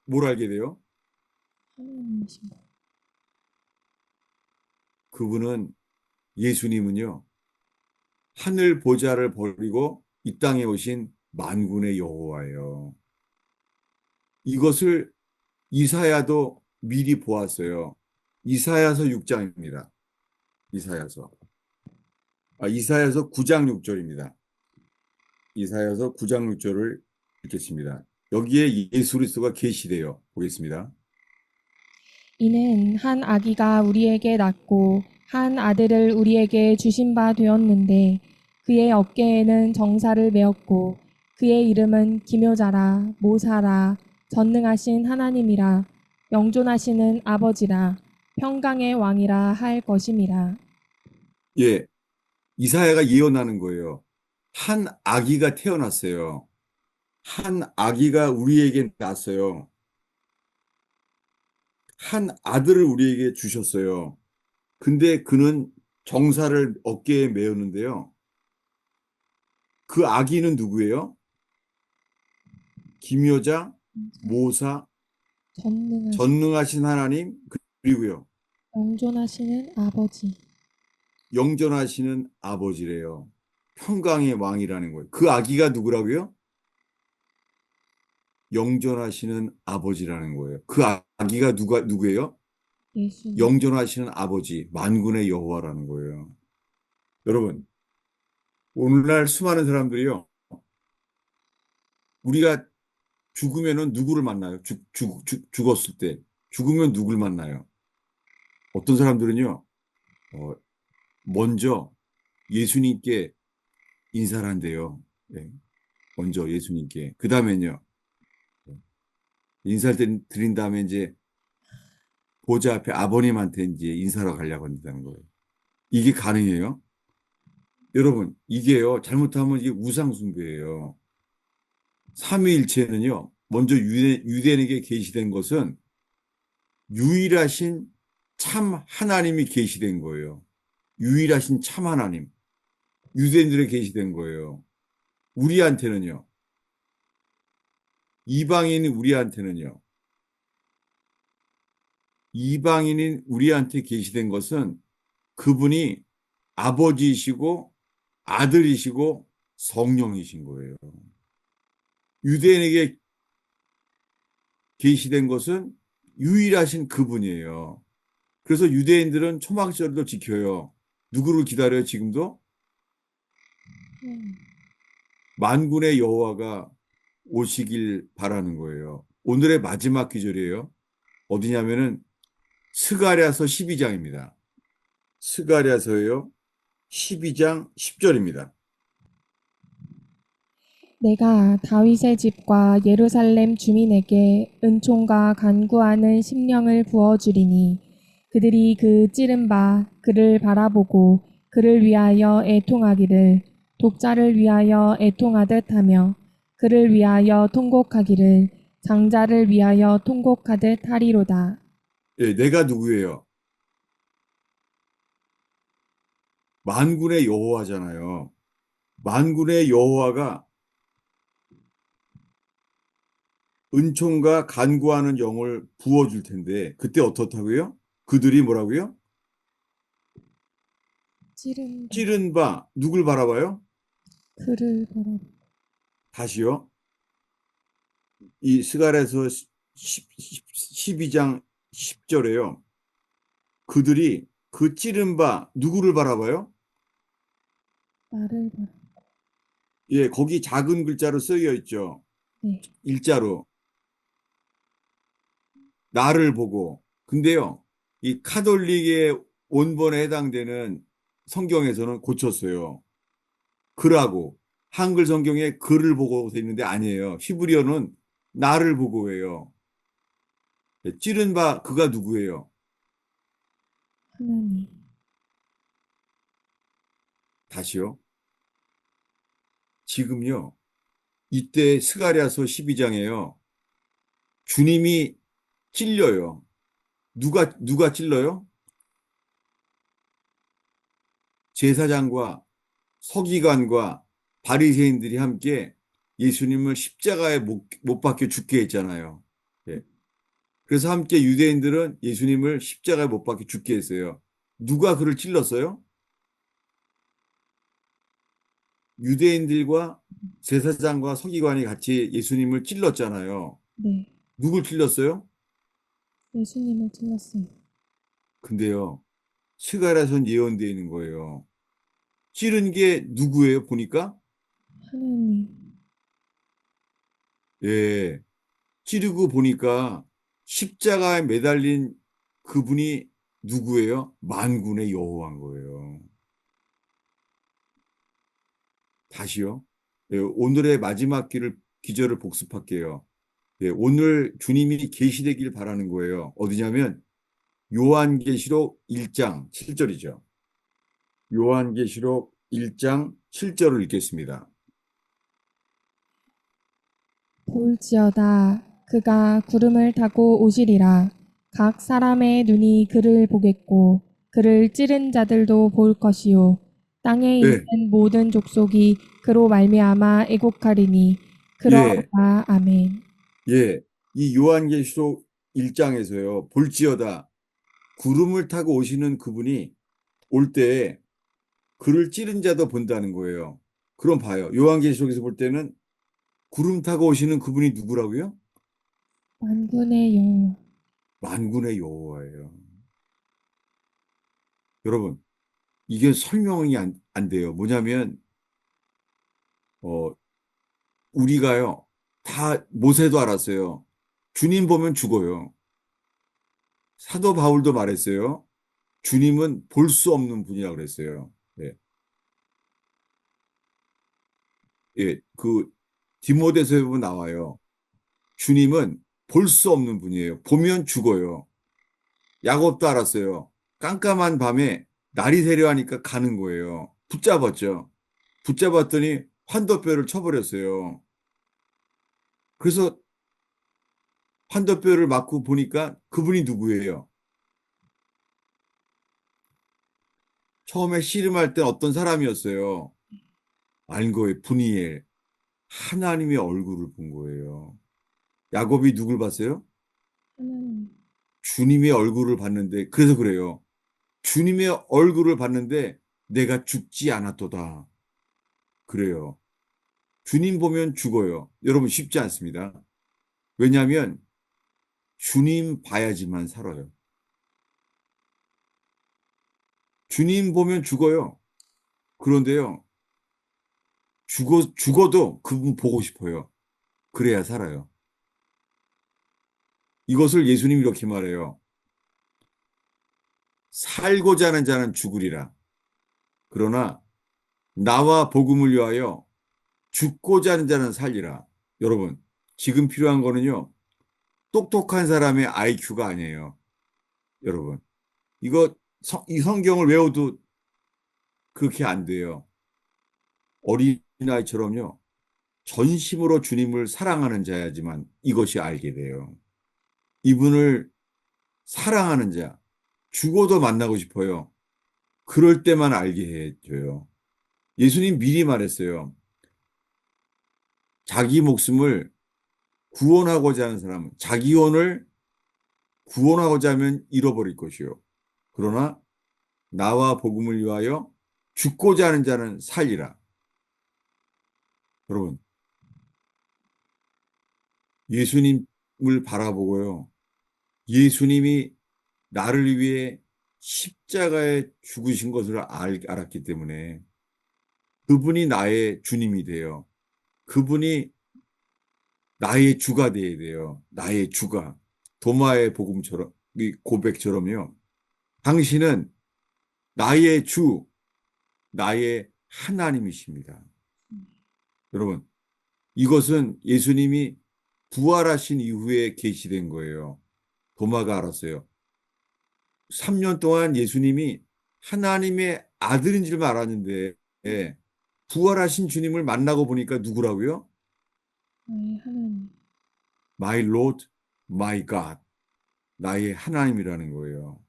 뭘 알게 돼요? 하나님이신 그분은 예수님은요, 하늘 보좌를 버리고 이 땅에 오신 만군의 여호와예요. 이것을 이사야도 미리 보았어요. 이사야서 6장입니다. 이사야서. 이사야서 9장 6절입니다. 이사야서 9장 6절을 읽겠습니다. 여기에 예수 그리스도가 계시돼요. 보겠습니다. 이는 한 아기가 우리에게 낳고 한 아들을 우리에게 주신 바 되었는데 그의 어깨에는 정사를 메었고 그의 이름은 기묘자라 모사라 전능하신 하나님이라 영존하시는 아버지라 평강의 왕이라 할 것임이라. 예, 이사야가 예언하는 거예요. 한 아기가 태어났어요. 한 아기가 우리에게 낳았어요. 한 아들을 우리에게 주셨어요. 근데 그는 정사를 어깨에 메었는데요. 그 아기는 누구예요? 김여자, 모사, 전능하신 전능하신 하나님, 그리고요. 영존하시는 아버지. 영전하시는 아버지래요. 평강의 왕이라는 거예요. 그 아기가 누구라고요? 영전하시는 아버지라는 거예요. 그 아기가 누구예요? 예수님. 영전하시는 아버지, 만군의 여호와라는 거예요. 여러분, 오늘날 수많은 사람들이요. 우리가 죽으면은 누구를 만나요? 죽었을 때. 죽으면 누굴 만나요? 어떤 사람들은요, 어, 먼저 예수님께 인사를 한대요. 예, 먼저 예수님께. 그 다음에는요, 인사를 드린 다음에 이제 보좌 앞에 아버님한테 이제 인사로 가려고 한다는 거예요. 이게 가능해요? 여러분, 이게요, 잘못하면 이게 우상숭배예요. 삼위일체는요, 먼저 유대인에게 계시된 것은 유일하신 참 하나님이 계시된 거예요. 유일하신 참 하나님. 유대인들에 계시된 거예요. 우리한테는요, 이방인 우리한테는요, 이방인인 우리한테 계시된 것은 그분이 아버지이시고 아들이시고 성령이신 거예요. 유대인에게 계시된 것은 유일하신 그분이에요. 그래서 유대인들은 초막절도 지켜요. 누구를 기다려요, 지금도? 만군의 여호와가 오시길 바라는 거예요. 오늘의 마지막 기절이에요. 어디냐면은 스가랴서 12장입니다. 스가랴서예요. 12장 10절입니다. 내가 다윗의 집과 예루살렘 주민에게 은총과 간구하는 심령을 부어주리니 그들이 그 찌른 바 그를 바라보고 그를 위하여 애통하기를 독자를 위하여 애통하듯 하며 그를 위하여 통곡하기를 장자를 위하여 통곡하듯 하리로다. 예, 내가 누구예요? 만군의 여호와잖아요. 만군의 여호와가 은총과 간구하는 영을 부어줄 텐데 그때 어떻다고요? 그들이 뭐라고요? 찌른 바 찌른 바 누굴 바라봐요? 그를 바라보고 다시요. 이 스가랴서 12장 10절에요. 그들이 그 찌른 바 누구를 바라봐요? 나를 바라보고 예, 거기 작은 글자로 쓰여 있죠. 네, 일자로 나를 보고. 근데요, 이 카톨릭의 원본에 해당되는 성경에서는 고쳤어요. 그라고 한글 성경에 그를 보고 돼 있는데 아니에요. 히브리어는 나를 보고 해요. 예, 찌른 바 그가 누구예요? 하나님 다시요. 지금요. 이때 스가랴서 12장에요. 주님이 찔려요. 누가 찔러요? 제사장과 서기관과 바리새인들이 함께 예수님을 십자가에 못 박혀 죽게 했잖아요. 예. 그래서 함께 유대인들은 예수님을 십자가에 못 박혀 죽게 했어요. 누가 그를 찔렀어요? 유대인들과 제사장과 서기관이 같이 예수님을 찔렀잖아요. 네 누굴 찔렀어요? 예수님을 찔렀어요. 근데요, 스가랴선 예언되어 있는 거예요. 찌른 게 누구예요? 보니까 하나님 예, 찌르고 보니까 십자가에 매달린 그분이 누구예요? 만군의 여호와인 거예요. 다시요. 예, 오늘의 마지막 기절을 복습할게요. 예, 오늘 주님이 계시되길 바라는 거예요. 어디냐면 요한계시록 1장 7절이죠. 요한계시록 1장 7절을 읽겠습니다. 볼지어다 그가 구름을 타고 오시리라 각 사람의 눈이 그를 보겠고 그를 찌른 자들도 볼 것이요 땅에 있는 예, 모든 족속이 그로 말미암아 애곡하리니 예, 그러하다 아멘. 예. 이 요한계시록 1장에서요. 볼지어다 구름을 타고 오시는 그분이 올 때 그를 찌른 자도 본다는 거예요. 그럼 봐요. 요한계시록에서 볼 때는 구름 타고 오시는 그분이 누구라고요? 만군의 여호와 만군의 여호와예요. 여러분, 이게 설명이 안 돼요. 뭐냐면 어, 우리가요. 다 모세도 알았어요. 주님 보면 죽어요. 사도 바울도 말했어요. 주님은 볼 수 없는 분이라고 그랬어요. 예. 예, 그 디모데서에 보면 나와요. 주님은 볼 수 없는 분이에요. 보면 죽어요. 야곱도 알았어요. 깜깜한 밤에 날이 새려 하니까 가는 거예요. 붙잡았죠. 붙잡았더니 환도뼈를 쳐버렸어요. 그래서 환도뼈를 맞고 보니까 그분이 누구예요? 처음에 씨름할 때 어떤 사람이었어요? 알 거예요. 분이엘. 하나님의 얼굴을 본 거예요. 야곱이 누굴 봤어요? 하나님 주님의 얼굴을 봤는데, 그래서 그래요. 주님의 얼굴을 봤는데 내가 죽지 않았도다. 그래요. 주님 보면 죽어요. 여러분 쉽지 않습니다. 왜냐하면 주님 봐야지만 살아요. 주님 보면 죽어요. 그런데요, 죽어도 그분 보고 싶어요. 그래야 살아요. 이것을 예수님이 이렇게 말해요. 살고자 하는 자는 죽으리라. 그러나 나와 복음을 위하여 죽고자 하는 자는 살리라. 여러분, 지금 필요한 거는요, 똑똑한 사람의 IQ가 아니에요. 여러분, 이 성경을 외워도 그렇게 안 돼요. 어린아이처럼요, 전심으로 주님을 사랑하는 자야지만 이것이 알게 돼요. 이분을 사랑하는 자, 죽어도 만나고 싶어요. 그럴 때만 알게 해줘요. 예수님 미리 말했어요. 자기 목숨을 구원하고자 하는 사람은 자기 혼을 구원하고자 하면 잃어버릴 것이요. 그러나 나와 복음을 위하여 죽고자 하는 자는 살리라. 여러분, 예수님을 바라보고요. 예수님이 나를 위해 십자가에 죽으신 것을 알았기 때문에 그분이 나의 주님이 돼요. 그분이 나의 주가 되어야 돼요. 나의 주가. 도마의 복음처럼, 이 고백처럼요. 당신은 나의 주, 나의 하나님이십니다. 여러분, 이것은 예수님이 부활하신 이후에 계시된 거예요. 도마가 알았어요. 3년 동안 예수님이 하나님의 아들인 줄 알았는데, 예, 부활하신 주님을 만나고 보니까 누구라고요? 나의 하나님. My Lord, my God. 나의 하나님이라는 거예요.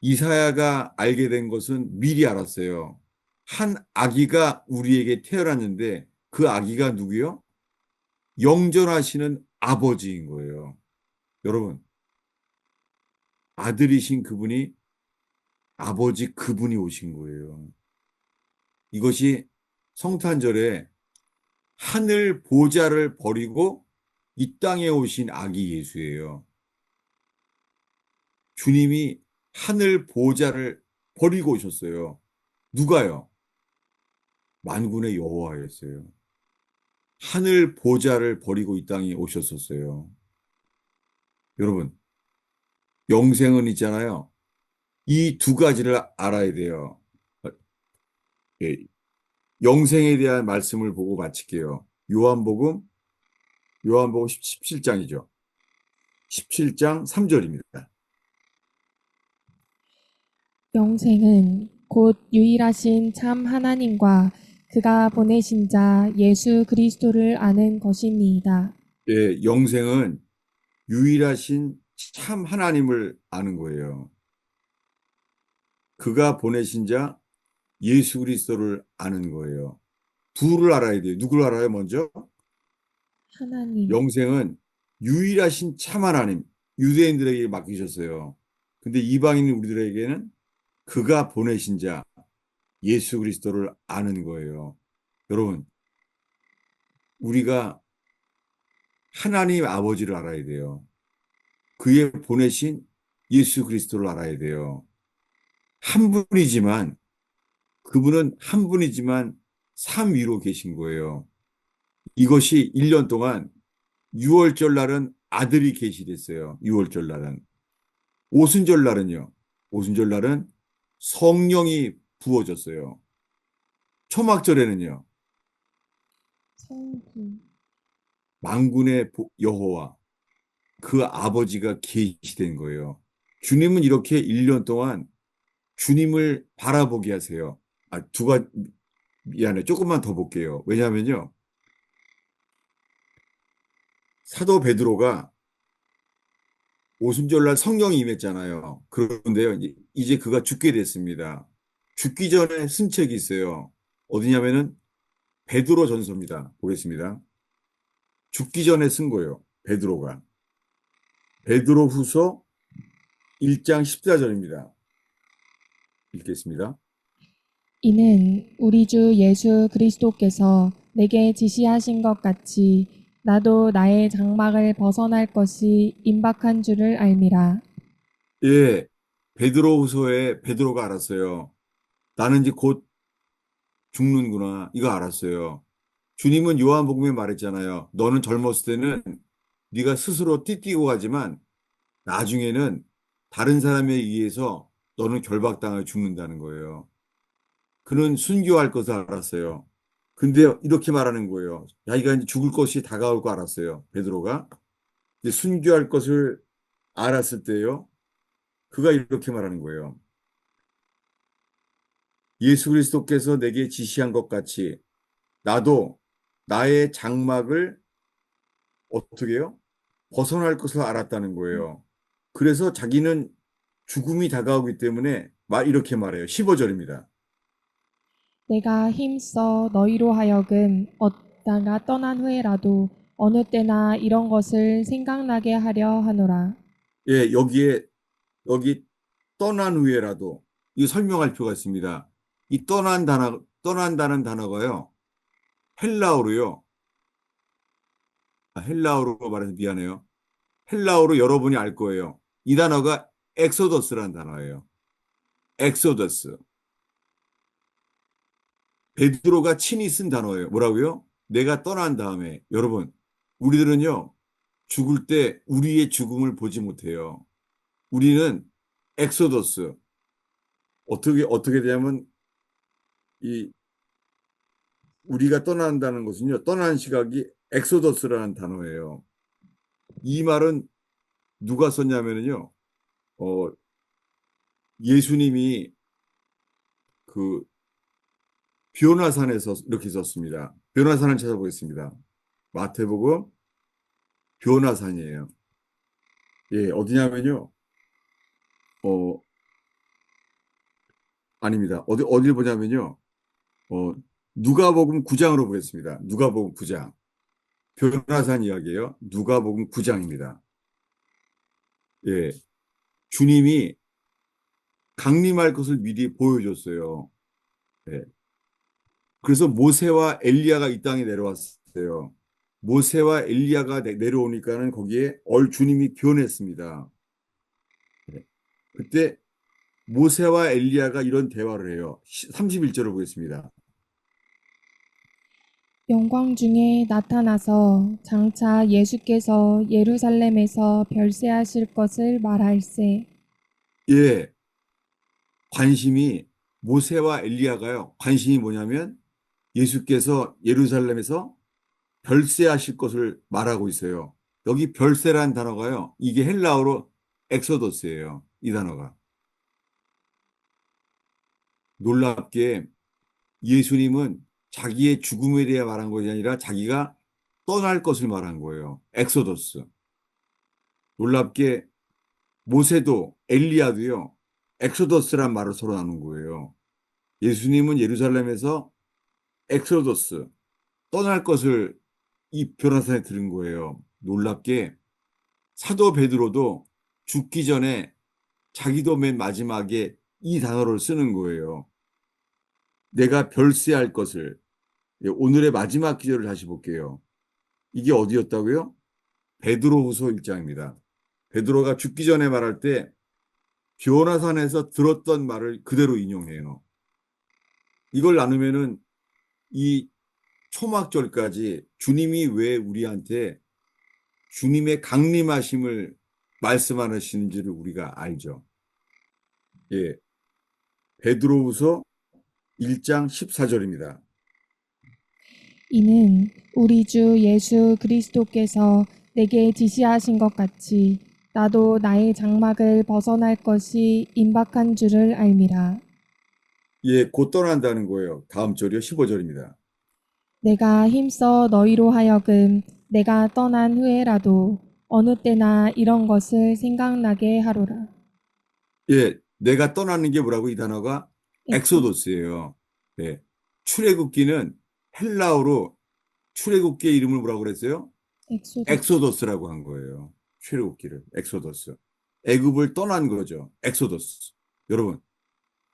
이사야가 알게 된 것은 미리 알았어요. 한 아기가 우리에게 태어났는데 그 아기가 누구요? 영존하시는 아버지인 거예요. 여러분, 아들이신 그분이 아버지 그분이 오신 거예요. 이것이 성탄절에 하늘 보좌를 버리고 이 땅에 오신 아기 예수예요. 주님이 하늘 보좌를 버리고 오셨어요. 누가요? 만군의 여호와였어요. 하늘 보좌를 버리고 이 땅에 오셨었어요. 여러분, 영생은 있잖아요. 이 두 가지를 알아야 돼요. 예, 영생에 대한 말씀을 보고 마칠게요. 요한복음 17장이죠. 17장 3절입니다. 영생은 곧 유일하신 참 하나님과 그가 보내신 자 예수 그리스도를 아는 것입니다. 예, 영생은 유일하신 참 하나님을 아는 거예요. 그가 보내신 자 예수 그리스도를 아는 거예요. 둘을 알아야 돼요. 누구를 알아요, 먼저? 하나님. 영생은 유일하신 참 하나님, 유대인들에게 맡기셨어요. 근데 이방인 우리들에게는 그가 보내신 자, 예수 그리스도를 아는 거예요. 여러분, 우리가 하나님 아버지를 알아야 돼요. 그의 보내신 예수 그리스도를 알아야 돼요. 한 분이지만, 그분은 한 분이지만 삼위로 계신 거예요. 이것이 1년 동안 6월절 날은 아들이 계시됐어요. 6월절 날은. 오순절 날은요. 오순절 날은 성령이 부어졌어요. 초막절에는요. 성부. 만군의 여호와 그 아버지가 계시된 거예요. 주님은 이렇게 1년 동안 주님을 바라보게 하세요. 미안해. 조금만 더 볼게요. 왜냐하면요. 사도 베드로가 오순절날 성령이 임했잖아요. 그런데요, 이제 그가 죽게 됐습니다. 죽기 전에 쓴 책이 있어요. 어디냐면은 베드로 전서입니다. 보겠습니다. 죽기 전에 쓴 거예요. 베드로가. 베드로 후서 1장 14절입니다. 읽겠습니다. 이는 우리 주 예수 그리스도께서 내게 지시하신 것 같이 나도 나의 장막을 벗어날 것이 임박한 줄을 알미라. 예, 베드로 후서에 베드로가 알았어요. 나는 이제 곧 죽는구나. 이거 알았어요. 주님은 요한복음에 말했잖아요. 너는 젊었을 때는 네가 스스로 띠뛰고 가지만 나중에는 다른 사람에 의해서 너는 결박당하여 죽는다는 거예요. 그는 순교할 것을 알았어요. 근데 이렇게 말하는 거예요. 자기가 이제 죽을 것이 다가올 거 알았어요. 베드로가. 이제 순교할 것을 알았을 때요. 그가 이렇게 말하는 거예요. 예수 그리스도께서 내게 지시한 것 같이 나도 나의 장막을 어떻게 해요? 벗어날 것을 알았다는 거예요. 그래서 자기는 죽음이 다가오기 때문에 이렇게 말해요. 15절입니다. 내가 힘써 너희로 하여금 얻다가 떠난 후에라도 어느 때나 이런 것을 생각나게 하려 하노라. 예, 여기 떠난 후에라도 이 설명할 필요가 있습니다. 이 떠난다는 단어가요. 헬라어로요. 헬라어로 말해서 미안해요. 헬라어로 여러분이 알 거예요. 이 단어가 엑소더스라는 단어예요. 엑소더스. 베드로가 친히 쓴 단어예요. 뭐라고요? 내가 떠난 다음에. 여러분, 우리들은요, 죽을 때 우리의 죽음을 보지 못해요. 우리는 엑소더스. 어떻게 되냐면, 이, 우리가 떠난다는 것은요, 떠나는 시각이 엑소더스라는 단어예요. 이 말은 누가 썼냐면요, 어, 예수님이 그 변화산에서 이렇게 썼습니다. 변화산을 찾아보겠습니다. 마태복음 변화산이에요. 예, 어디냐면요, 어, 아닙니다. 어딜 보냐면요, 어, 누가복음 9장으로 보겠습니다. 누가복음 9장. 변화산 이야기예요. 누가복음 9장입니다. 예, 주님이 강림할 것을 미리 보여줬어요. 예, 그래서 모세와 엘리야가 이 땅에 내려왔어요. 모세와 엘리야가 내려오니까는 거기에 주님이 변했습니다. 예, 그때 모세와 엘리야가 이런 대화를 해요. 31절을 보겠습니다. 영광 중에 나타나서 장차 예수께서 예루살렘에서 별세하실 것을 말할세. 예, 관심이 모세와 엘리야가요. 관심이 뭐냐면 예수께서 예루살렘에서 별세하실 것을 말하고 있어요. 여기 별세라는 단어가요. 이게 헬라어로 엑소더스예요. 이 단어가. 놀랍게 예수님은 자기의 죽음에 대해 말한 것이 아니라 자기가 떠날 것을 말한 거예요. 엑소더스. 놀랍게 모세도 엘리야도요. 엑소더스란 말을 서로 나눈 거예요. 예수님은 예루살렘에서 엑소더스, 떠날 것을 이 변호사에 들은 거예요. 놀랍게 사도 베드로도 죽기 전에 자기도 맨 마지막에 이 단어를 쓰는 거예요. 내가 별세할 것을. 예, 오늘의 마지막 기절을 다시 볼게요. 이게 어디였다고요? 베드로후서 1장입니다. 베드로가 죽기 전에 말할 때 변화산에서 들었던 말을 그대로 인용해요. 이걸 나누면은 이 초막절까지 주님이 왜 우리한테 주님의 강림하심을 말씀하시는지를 우리가 알죠. 예, 베드로후서 1장 14절입니다. 이는 우리 주 예수 그리스도께서 내게 지시하신 것 같이 나도 나의 장막을 벗어날 것이 임박한 줄을 알미라. 예, 곧 떠난다는 거예요. 다음 절이요, 15절입니다. 내가 힘써 너희로 하여금 내가 떠난 후에라도 어느 때나 이런 것을 생각나게 하로라. 예, 내가 떠나는 게 뭐라고 이 단어가 엑소, 엑소도스예요. 예, 출애굽기는 헬라어로 출애굽기의 이름을 뭐라고 그랬어요? 엑소더스. 엑소더스라고 한 거예요. 출애굽기를 엑소더스. 애굽을 떠난 거죠. 엑소더스. 여러분,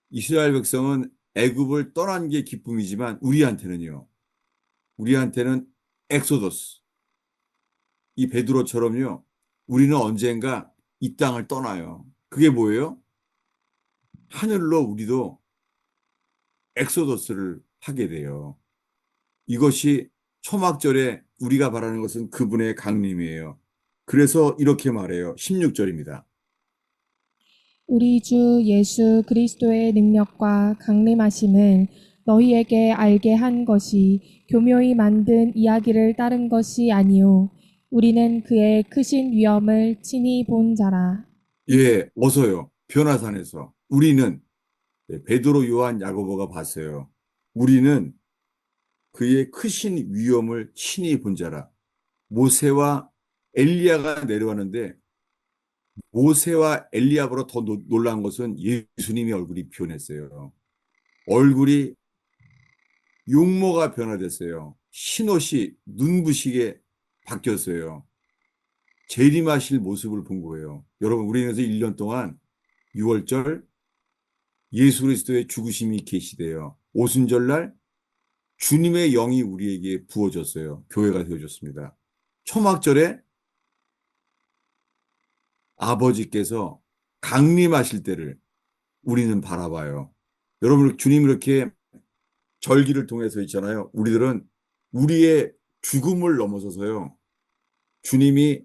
이스라엘 백성은 애굽을 떠난 게 기쁨이지만 우리한테는 엑소더스. 이 베드로처럼요. 우리는 언젠가 이 땅을 떠나요. 그게 뭐예요? 하늘로 우리도 엑소더스를 하게 돼요. 이것이 초막절에 우리가 바라는 것은 그분의 강림이에요. 그래서 이렇게 말해요. 16절입니다. 우리 주 예수 그리스도의 능력과 강림하심을 너희에게 알게 한 것이 교묘히 만든 이야기를 따른 것이 아니요 우리는 그의 크신 위엄을 친히 본 자라. 예, 어서요. 변화산에서. 우리는, 예, 베드로, 요한, 야고보가 봤어요. 우리는 그의 크신 위엄을 친히 본 자라. 모세와 엘리야가 내려왔는데 모세와 엘리야보다 더 놀란 것은 예수님의 얼굴이 변했어요. 얼굴이 용모가 변화됐어요. 흰옷이 눈부시게 바뀌었어요. 재림하실 모습을 본 거예요. 여러분, 우리는 그래서 1년 동안 6월절 예수 그리스도의 죽으심이 계시되어 오순절날 주님의 영이 우리에게 부어졌어요. 교회가 되어졌습니다. 초막절에 아버지께서 강림하실 때를 우리는 바라봐요. 여러분, 주님 이렇게 절기를 통해서 있잖아요. 우리들은 우리의 죽음을 넘어서서요. 주님이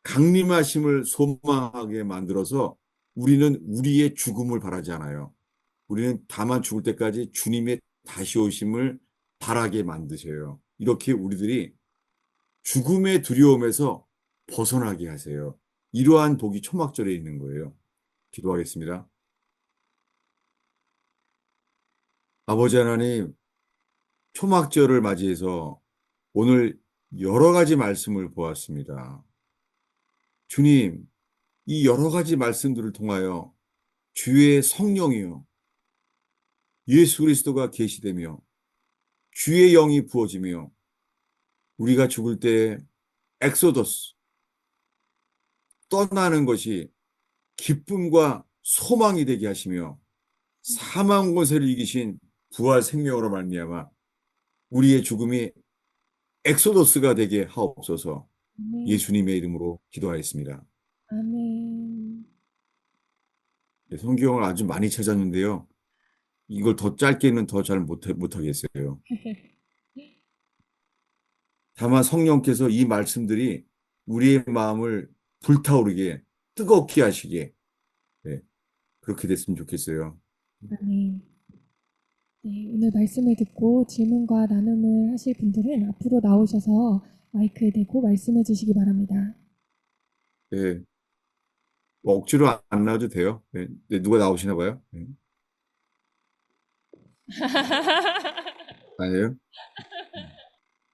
강림하심을 소망하게 만들어서 우리는 우리의 죽음을 바라지 않아요. 우리는 다만 죽을 때까지 주님의 다시 오심을 바라게 만드셔요. 이렇게 우리들이 죽음의 두려움에서 벗어나게 하세요. 이러한 복이 초막절에 있는 거예요. 기도하겠습니다. 아버지 하나님, 초막절을 맞이해서 오늘 여러 가지 말씀을 보았습니다. 주님, 이 여러 가지 말씀들을 통하여 주의 성령이요, 예수 그리스도가 계시되며 주의 영이 부어지며 우리가 죽을 때 엑소더스, 떠나는 것이 기쁨과 소망이 되게 하시며 사망 권세를 이기신 부활 생명으로 말미암아 우리의 죽음이 엑소더스가 되게 하옵소서. 아멘. 예수님의 이름으로 기도하였습니다. 아멘. 네, 성경을 아주 많이 찾았는데요. 이걸 더 짧게는 더 잘 못하겠어요. 다만 성령께서 이 말씀들이 우리의 마음을 불타오르게 뜨겁게 하시게, 네, 그렇게 됐으면 좋겠어요. 아멘. 네, 오늘 말씀을 듣고 질문과 나눔을 하실 분들은 앞으로 나오셔서 마이크에 대고 말씀해 주시기 바랍니다. 네, 뭐 억지로 안 나와도 돼요. 네, 네, 누가 나오시나 봐요. 네. 아니에요?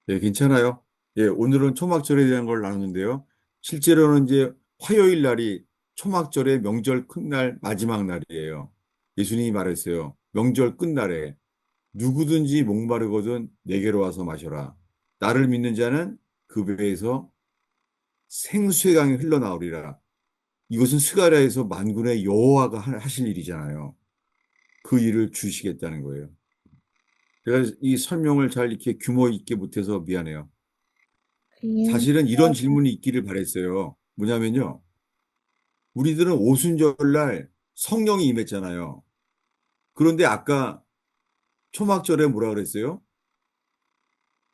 예, 괜찮아요. 예, 오늘은 초막절에 대한 걸 나누는데요. 실제로는 이제 화요일 날이 초막절의 명절 끝날 마지막 날이에요. 예수님이 말했어요. 명절 끝날에 누구든지 목마르거든 내게로 와서 마셔라. 나를 믿는 자는 그 배에서 생수의 강이 흘러나오리라. 이것은 스가랴에서 만군의 여호와가 하실 일이잖아요. 그 일을 주시겠다는 거예요. 제가 이 설명을 잘 이렇게 규모 있게 못해서 미안해요. 네, 사실은 이런 질문이 있기를 바랬어요. 뭐냐면요. 우리들은 오순절날 성령이 임했잖아요. 그런데 아까 초막절에 뭐라 그랬어요?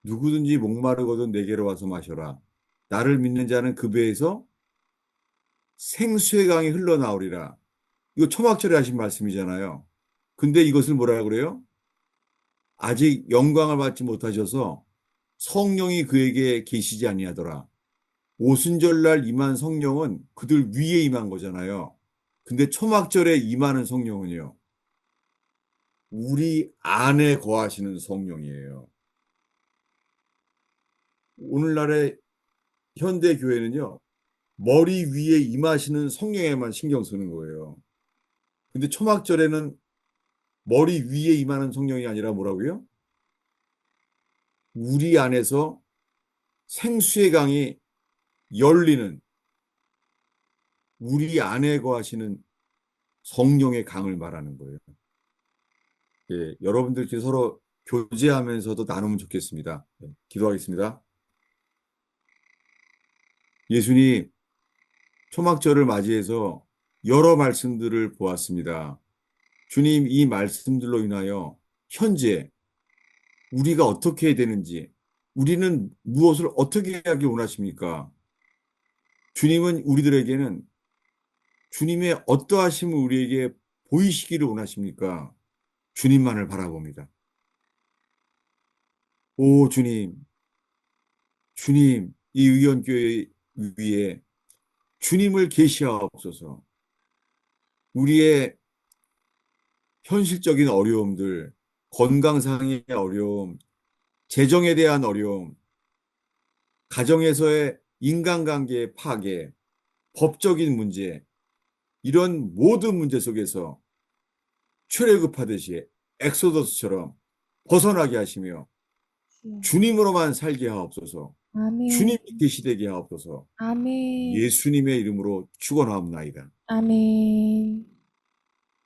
누구든지 목마르거든 내게로 와서 마셔라. 나를 믿는 자는 그 배에서 생수의 강이 흘러나오리라. 이거 초막절에 하신 말씀이잖아요. 근데 이것을 뭐라 그래요? 아직 영광을 받지 못하셔서 성령이 그에게 계시지 아니하더라. 오순절날 임한 성령은 그들 위에 임한 거잖아요. 근데 초막절에 임하는 성령은요, 우리 안에 거하시는 성령이에요. 오늘날의 현대 교회는요, 머리 위에 임하시는 성령에만 신경 쓰는 거예요. 근데 초막절에는 머리 위에 임하는 성령이 아니라 뭐라고요? 우리 안에서 생수의 강이 열리는 우리 안에 거하시는 성령의 강을 말하는 거예요. 예, 여러분들께 서로 교제하면서도 나누면 좋겠습니다. 예, 기도하겠습니다. 예수님, 초막절을 맞이해서 여러 말씀들을 보았습니다. 주님, 이 말씀들로 인하여 현재 우리가 어떻게 해야 되는지, 우리는 무엇을 어떻게 하기 원하십니까? 주님은 우리들에게는 주님의 어떠하심을 우리에게 보이시기를 원하십니까? 주님만을 바라봅니다. 오 주님, 주님, 이 의원교회 위에 주님을 계시하옵소서. 우리의 현실적인 어려움들, 건강상의 어려움, 재정에 대한 어려움, 가정에서의 인간관계의 파괴, 법적인 문제, 이런 모든 문제 속에서 출애굽하듯이 엑소더스처럼 벗어나게 하시며 주님으로만 살게 하옵소서. 아멘. 주님이 계시되게 하옵소서. 아멘. 예수님의 이름으로 축원하옵나이다. 아멘.